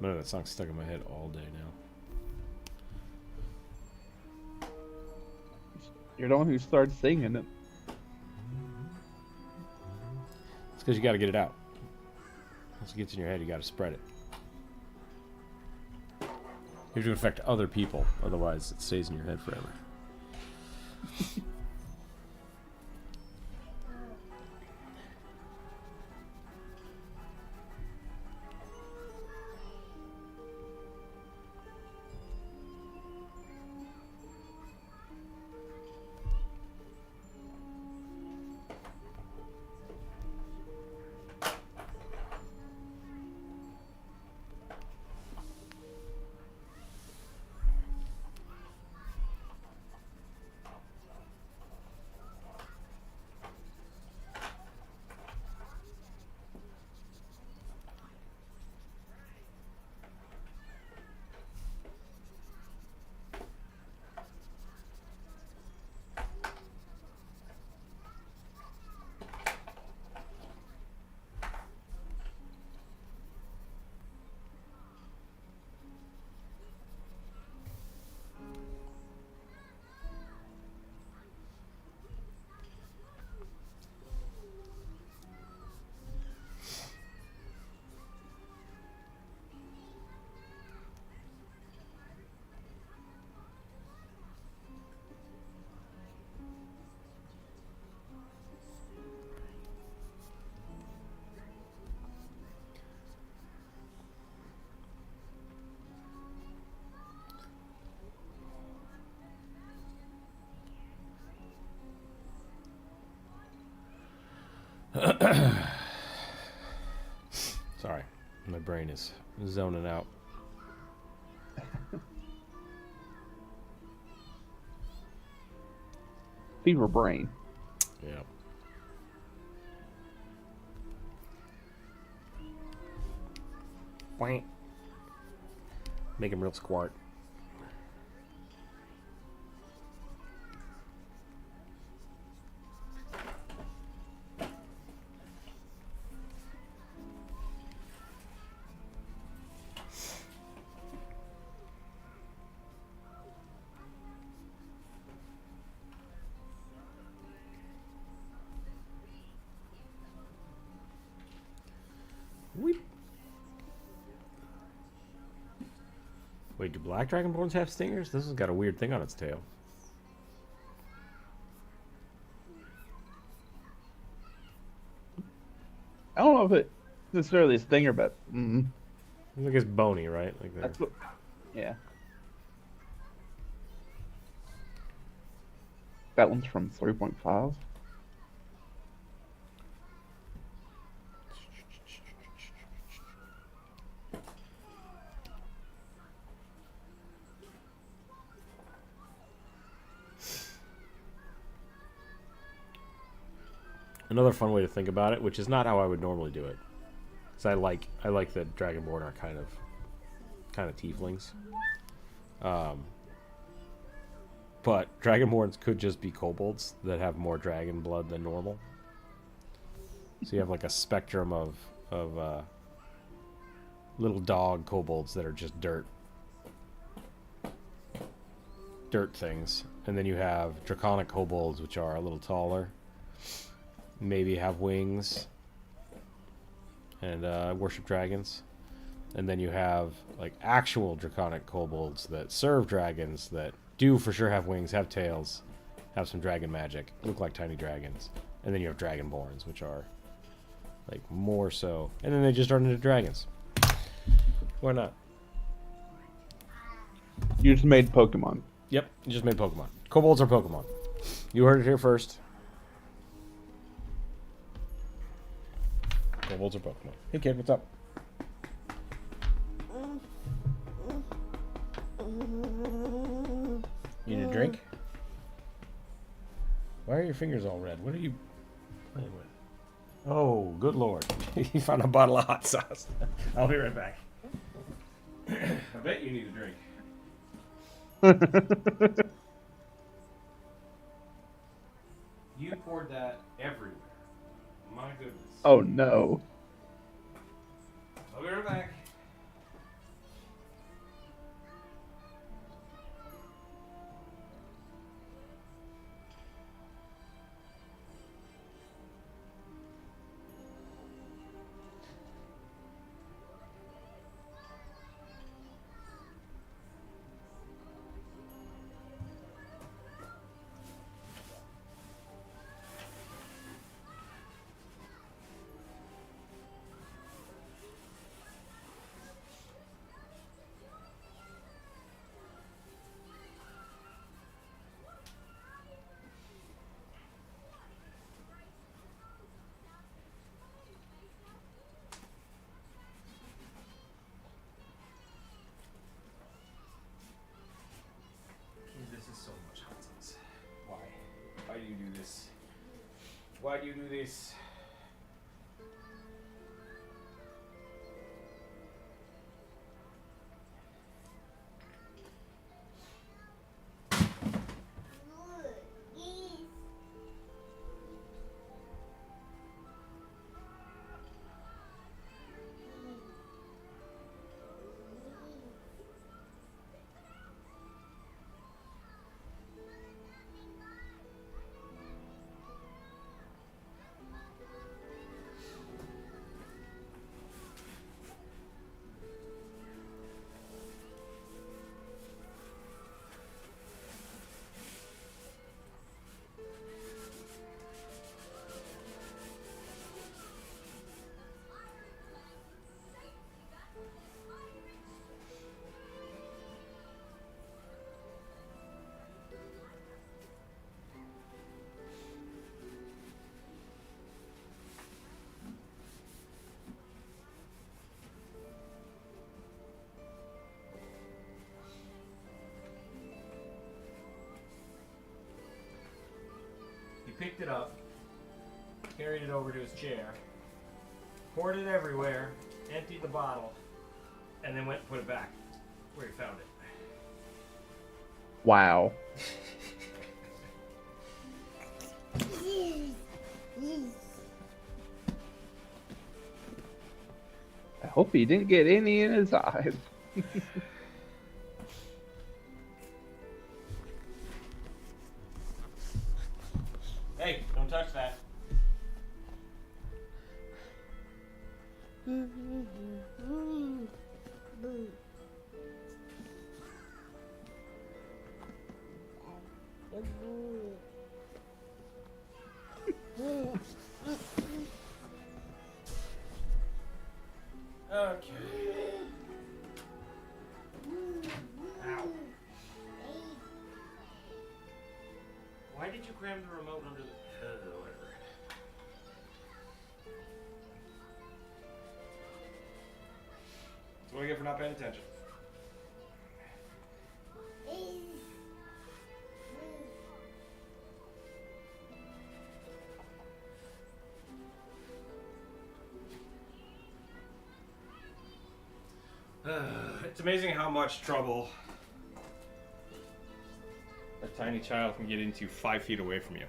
Man, that song's stuck in my head all day now. You're the one who started singing it. It's because you got to get it out. Once it gets in your head, you got to spread it. You have to affect other people, otherwise it stays in your head forever. My brain is zoning out. Fever brain. Yeah. Make him real squart. Weep. Wait, do black dragonborns have stingers? This has got a weird thing on its tail. I don't know if it's necessarily a stinger, but I think it's bony, right? Like that. that's what. Yeah. That one's from 3.5. Another fun way to think about it, which is not how I would normally do it, because I like that dragonborn are kind of tieflings. But dragonborns could just be kobolds that have more dragon blood than normal. So you have like a spectrum of little dog kobolds that are just dirt things, and then you have draconic kobolds, which are a little taller, maybe have wings, and worship dragons. And then you have like actual draconic kobolds that serve dragons that do for sure have wings, have tails, have some dragon magic, look like tiny dragons. And then you have dragonborns, which are like more so, and then they just turn into dragons. Why not? You just made Pokemon. Yep, you just made Pokemon. Kobolds are Pokemon. You heard it here first. Kobolds are Pokemon. Hey kid, what's up? You need a drink? Why are your fingers all red? What are you playing with? Oh, good lord. You found a bottle of hot sauce. I'll be right back. I bet you need a drink. You poured that everywhere. My goodness. Oh no. I'll be right back. This is so much hot sauce. Why? Why do you do this? Why do you do this? picked it up, carried it over to his chair, poured it everywhere, emptied the bottle, and then went and put it back where he found it. Wow. I hope he didn't get any in his eyes. Hey, don't touch that. Okay. Ow. Why did you cram the remote under the... whatever. That's what I get for not paying attention. It's amazing how much trouble a tiny child can get into 5 feet away from you.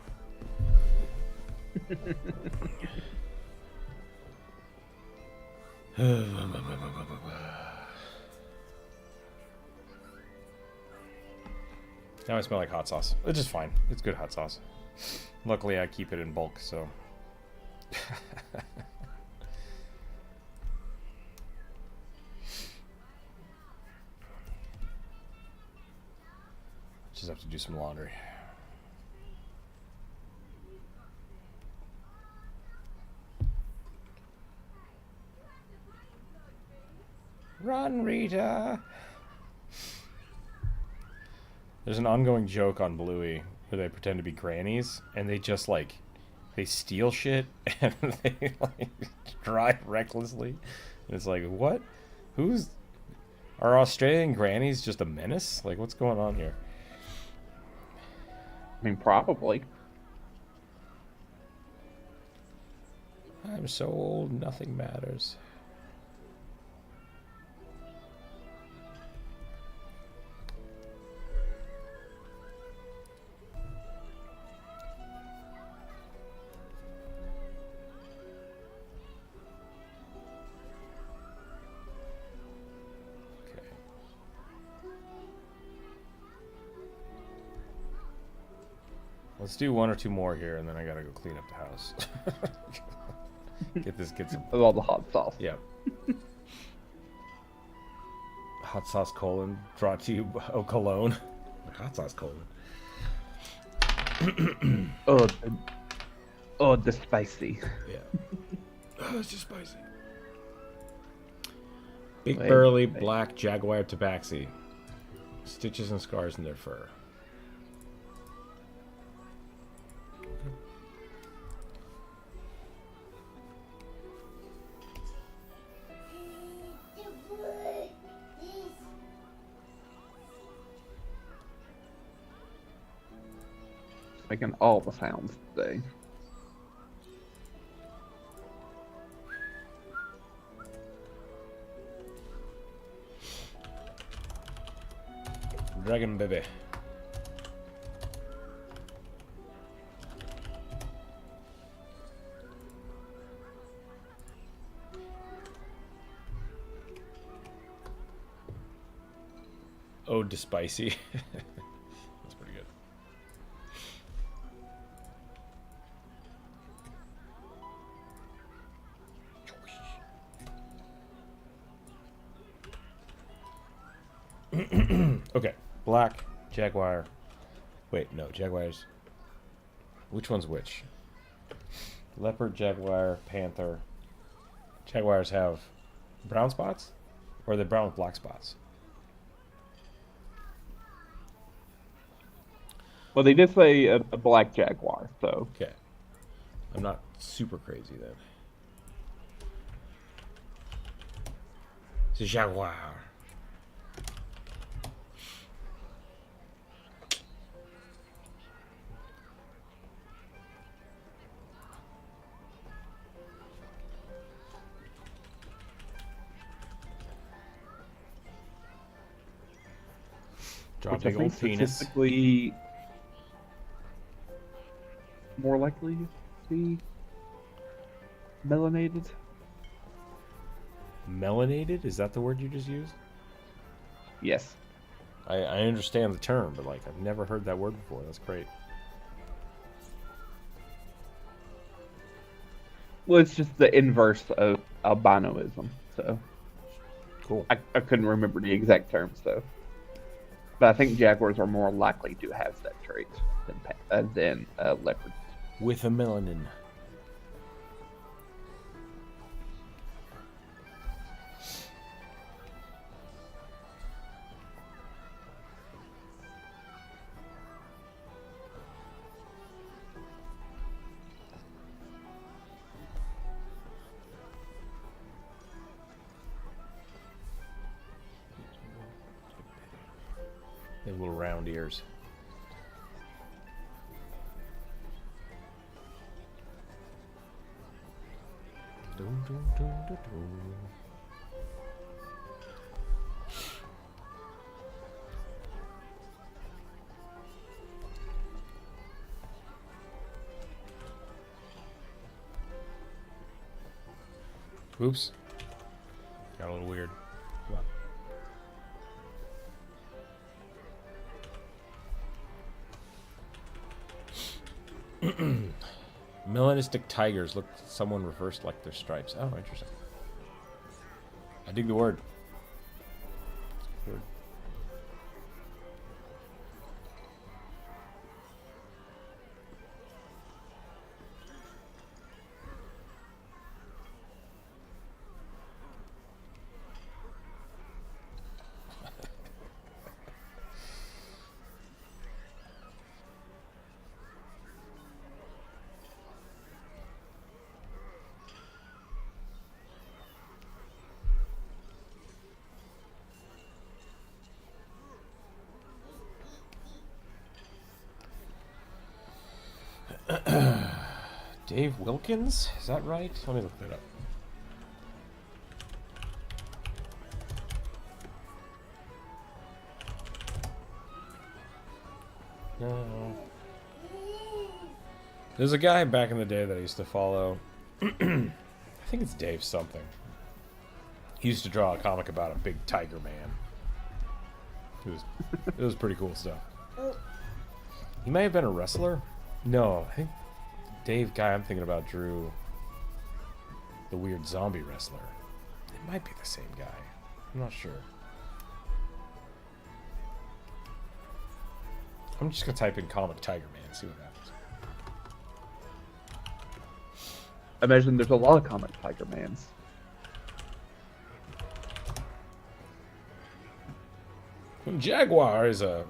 Now I smell like hot sauce. It's just fine. It's good hot sauce. Luckily I keep it in bulk, so... Just have to do some laundry. Run, Rita! There's an ongoing joke on Bluey where they pretend to be grannies and they just like they steal shit and they like drive recklessly. And it's like, what? Are Australian grannies just a menace? Like, what's going on here? I mean, probably. I'm so old, nothing matters. Let's do 1 or 2 more here, and then I gotta go clean up the house. Get some... With all the hot sauce. Yeah. Hot sauce colon brought to you by Cologne. Hot sauce colon. The spicy. Yeah. Oh, it's just spicy. Big burly black jaguar tabaxi. Stitches and scars in their fur. Making all the sounds today. Dragon baby. Ode to spicy. That's pretty good. Okay, black, jaguar. Wait, no, jaguars. Which one's which? Leopard, jaguar, panther. Jaguars have brown spots? Or are they brown with black spots? Well, they did say a black jaguar, so. Okay. I'm not super crazy then. It's a jaguar. Draw a which I big think old penis. statistically more likely to be melanated. Melanated? Is that the word you just used? Yes. I understand the term, but like I've never heard that word before. That's great. Well, it's just the inverse of albinoism. So Cool. I couldn't remember the exact term. So, but I think jaguars are more likely to have that trait than leopards. With a melanin. They have little round ears. Dun, dun, dun, dun, dun. Oops. Got a little weird. Come on. Melanistic tigers look someone reversed like their stripes. Oh, interesting. I dig the word. Word. Dave Wilkins? Is that right? Let me look that up. No. There's a guy back in the day that I used to follow. I think it's Dave something. He used to draw a comic about a big tiger man. It was pretty cool stuff. He may have been a wrestler. No, I think Dave guy I'm thinking about drew the weird zombie wrestler. It might be the same guy. I'm not sure. I'm just gonna type in comic Tiger Man and see what happens. I imagine there's a lot of comic Tiger Mans. Jaguar is a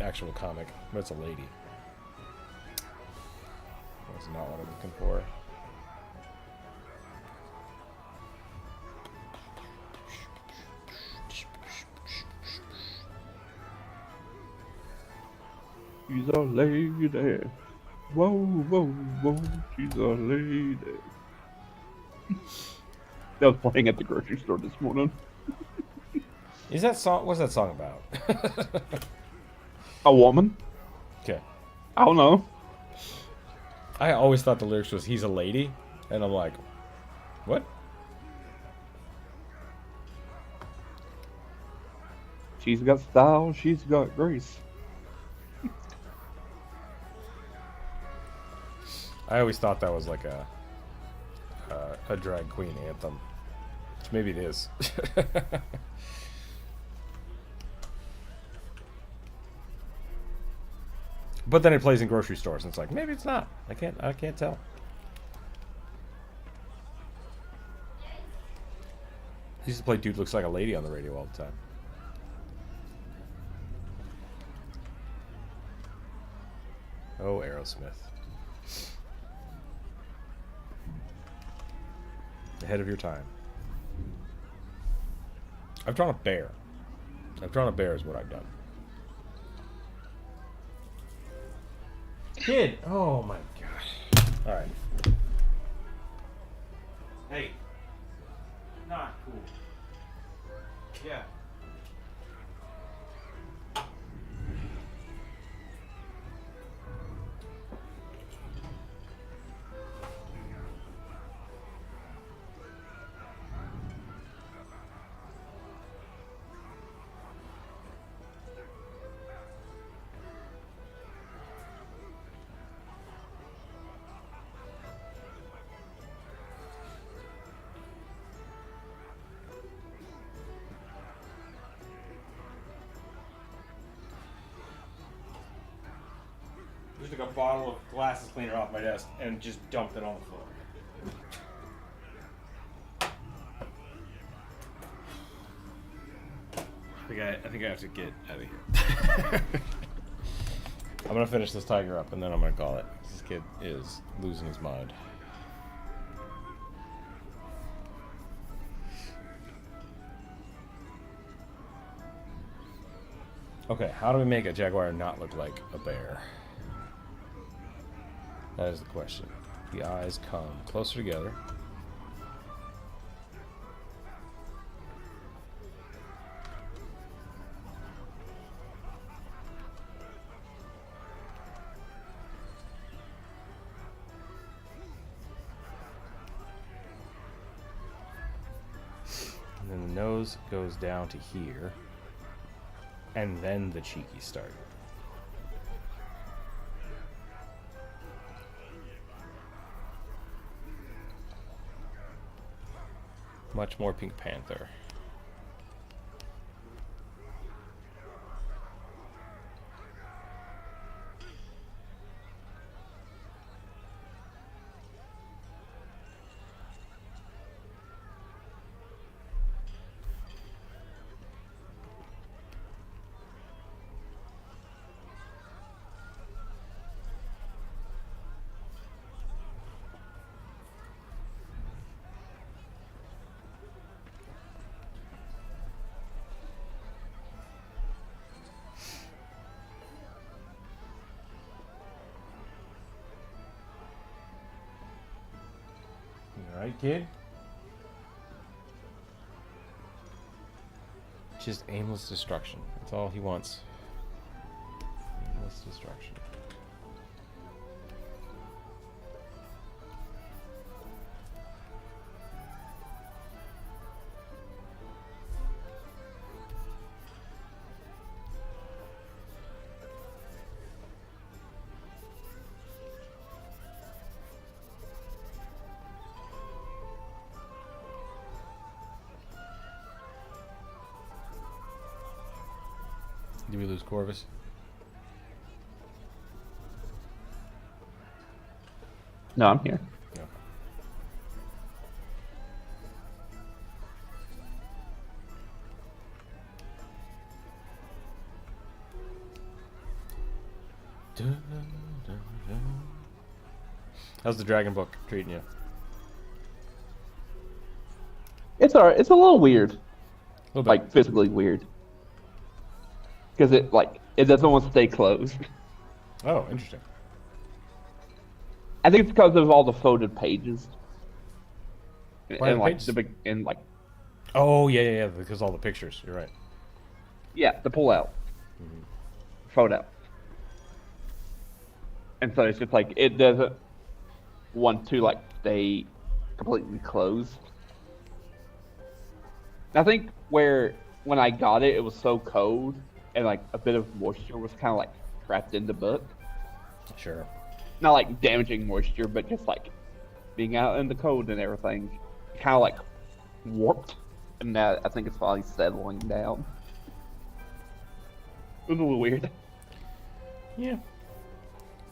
actual comic, but it's a lady. That's not what I'm looking for. She's a lady. Whoa, whoa, whoa, she's a lady. That was playing at the grocery store this morning. Is that song? What's that song about? A woman? Okay. I don't know. I always thought the lyrics was "He's a lady," and I'm like, what? She's got style. She's got grace. I always thought that was like a drag queen anthem. Which maybe it is. But then it plays in grocery stores, and it's like maybe it's not. I can't tell. I used to play "Dude Looks Like a Lady" on the radio all the time. Oh, Aerosmith. Ahead of your time. I've drawn a bear. I've drawn a bear is what I've done. Kid! Oh my gosh. Alright. Hey. Not cool. Yeah. just took a bottle of glasses cleaner off my desk and just dumped it on the floor. I think I have to get out of here. I'm gonna finish this tiger up and then I'm gonna call it. This kid is losing his mind. Okay, how do we make a jaguar not look like a bear? That is the question. The eyes come closer together. And then the nose goes down to here. And then the cheeky start. Much more Pink Panther. Alright, kid? Just aimless destruction. That's all he wants. Aimless destruction. Did we lose Corvus? No, I'm here. Okay. How's the dragon book treating you? It's alright. It's a little weird. A little bit. Like, physically weird. Because it doesn't want to stay closed. Oh, interesting. I think it's because of all the folded pages. Why And the like pages? the big and like Oh, yeah, because all the pictures. You're right. yeah, the pull out. Fold out. And so it's just like it doesn't want to like stay completely closed. I think when I got it, it was so cold and like a bit of moisture was kind of like trapped in the book. Sure. Not like damaging moisture, but just like being out in the cold and everything, kind of like warped. And now I think it's finally settling down. It was a little weird. Yeah.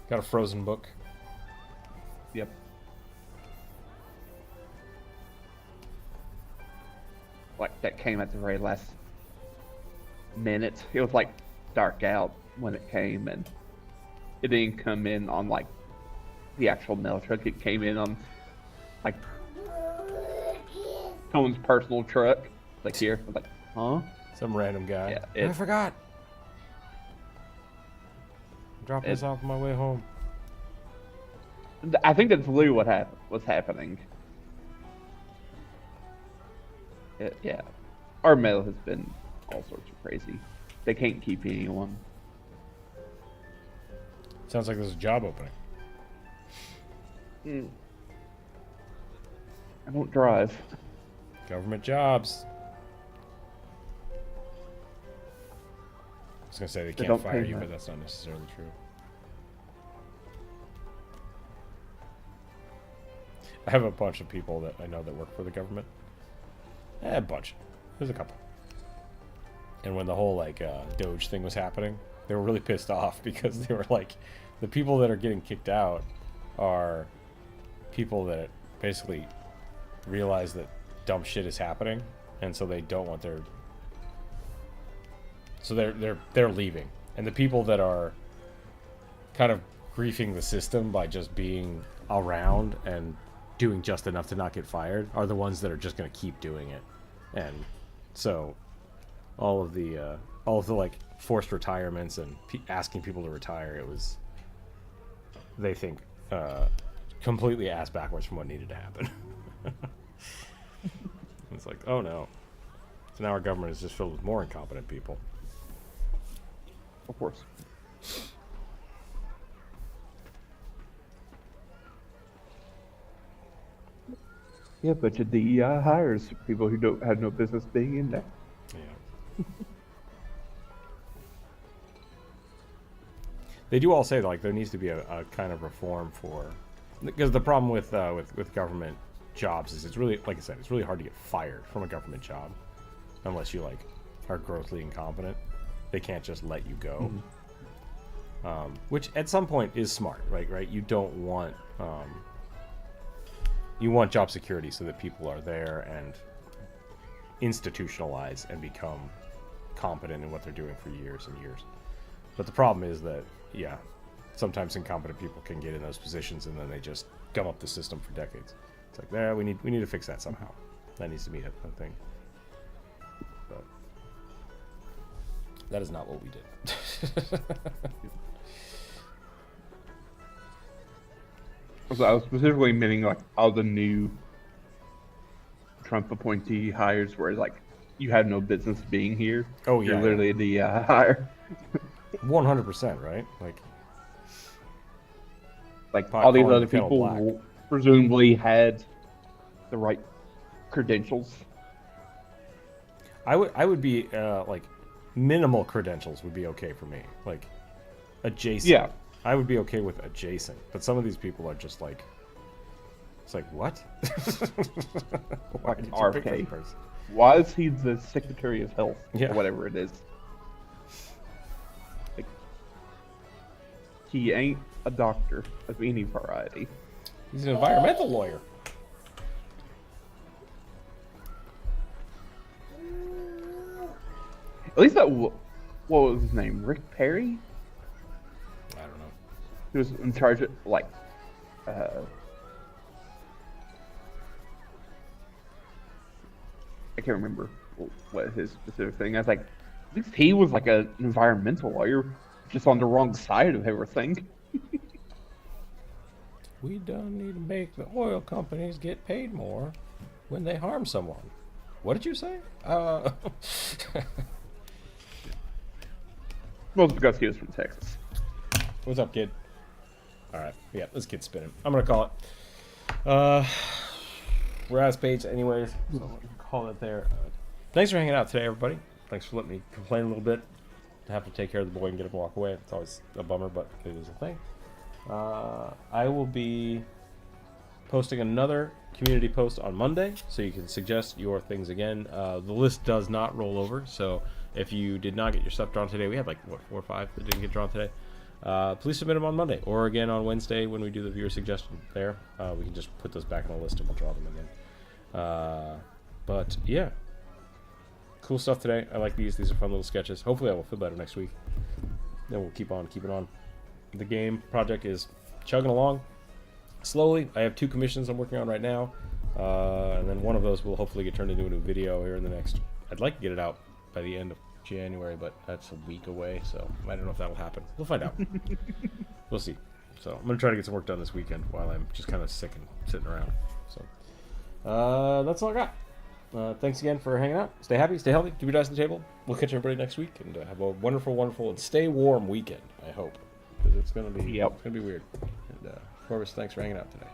Got a frozen book. Yep. Like that came at the very last minute. It was like dark out when it came, and it didn't come in on like the actual mail truck. It came in on like someone's personal truck. Like here, I was like, huh? Some random guy. Yeah, I forgot. Dropping this off on my way home. I think that's literally what was happening. Yeah, our mail has been all sorts of crazy. They can't keep anyone. Sounds like there's a job opening. I don't drive. Government jobs. I was gonna say they can't don't fire pay you, much. but that's not necessarily true. I have a bunch of people that I know that work for the government. A bunch. There's a couple. And when the whole like Doge thing was happening, they were really pissed off because they were like, the people that are getting kicked out are people that basically realize that dumb shit is happening, and so they don't want their. So they're leaving, and the people that are kind of griefing the system by just being around and doing just enough to not get fired are the ones that are just going to keep doing it. And so all of the like forced retirements and asking people to retire, it was, they think, completely ass backwards from what needed to happen. It's like, oh no. So now our government is just filled with more incompetent people. Of course. Yeah, but your DEI hires people who don't have no business being in there. Yeah. They do all say like there needs to be a kind of reform for, because the problem with government jobs is it's really, like I said, it's really hard to get fired from a government job unless you like are grossly incompetent. They can't just let you go. Mm-hmm. Which at some point is smart, right? You don't want you want job security so that people are there and institutionalize and become competent in what they're doing for years and years. But the problem is that, yeah, sometimes incompetent people can get in those positions and then they just gum up the system for decades. It's like, we need to fix that somehow. That needs to be a thing. But that is not what we did. So I was specifically meaning like all the new Trump appointee hires where like you have no business being here. Oh yeah, you're literally the hire. 100%, right? Like all these other people presumably had the right credentials. I would be like minimal credentials would be okay for me. Like adjacent. Yeah. I would be okay with adjacent, but some of these people are just like, it's like, what? Why did you pick this person? Why is he the Secretary of Health? Yeah. Or whatever it is. Like, he ain't a doctor of any variety. He's an environmental lawyer. At least that, what was his name? Rick Perry? I don't know. He was in charge of, like, I can't remember what his specific thing. I was like, at least he was like an environmental lawyer, just on the wrong side of everything. We don't need to make the oil companies get paid more when they harm someone. What did you say? Well, because he was from Texas. What's up, kid? All right, yeah, this kid's spinning. I'm gonna call it. We're out of space anyways, so I'm gonna call it there. Thanks for hanging out today, everybody. Thanks for letting me complain a little bit. To have to take care of the boy and get him to walk away. It's always a bummer, but it is a thing. I will be posting another community post on Monday, so you can suggest your things again. The list does not roll over, so if you did not get your stuff drawn today, we had like, what, 4 or 5 that didn't get drawn today. Please submit them on Monday, or again on Wednesday when we do the viewer suggestion there. We can just put those back on the list and we'll draw them again. But yeah, cool stuff today. I like these. These are fun little sketches. Hopefully I will feel better next week. Then we'll keep on keeping on. The game project is chugging along slowly. I have 2 commissions I'm working on right now, and then one of those will hopefully get turned into a new video here in the next. I'd like to get it out by the end of January, but that's a week away, so I don't know if that'll happen. We'll find out. We'll see. So I'm gonna try to get some work done this weekend while I'm just kind of sick and sitting around. So that's all I got. Thanks again for hanging out. Stay happy, stay healthy, keep your dice on the table. We'll catch everybody next week, and have a wonderful, wonderful, and stay warm weekend, I hope. Because it's going to be it's gonna be weird. And Corvus, thanks for hanging out today.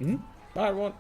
Mm-hmm. Bye, everyone.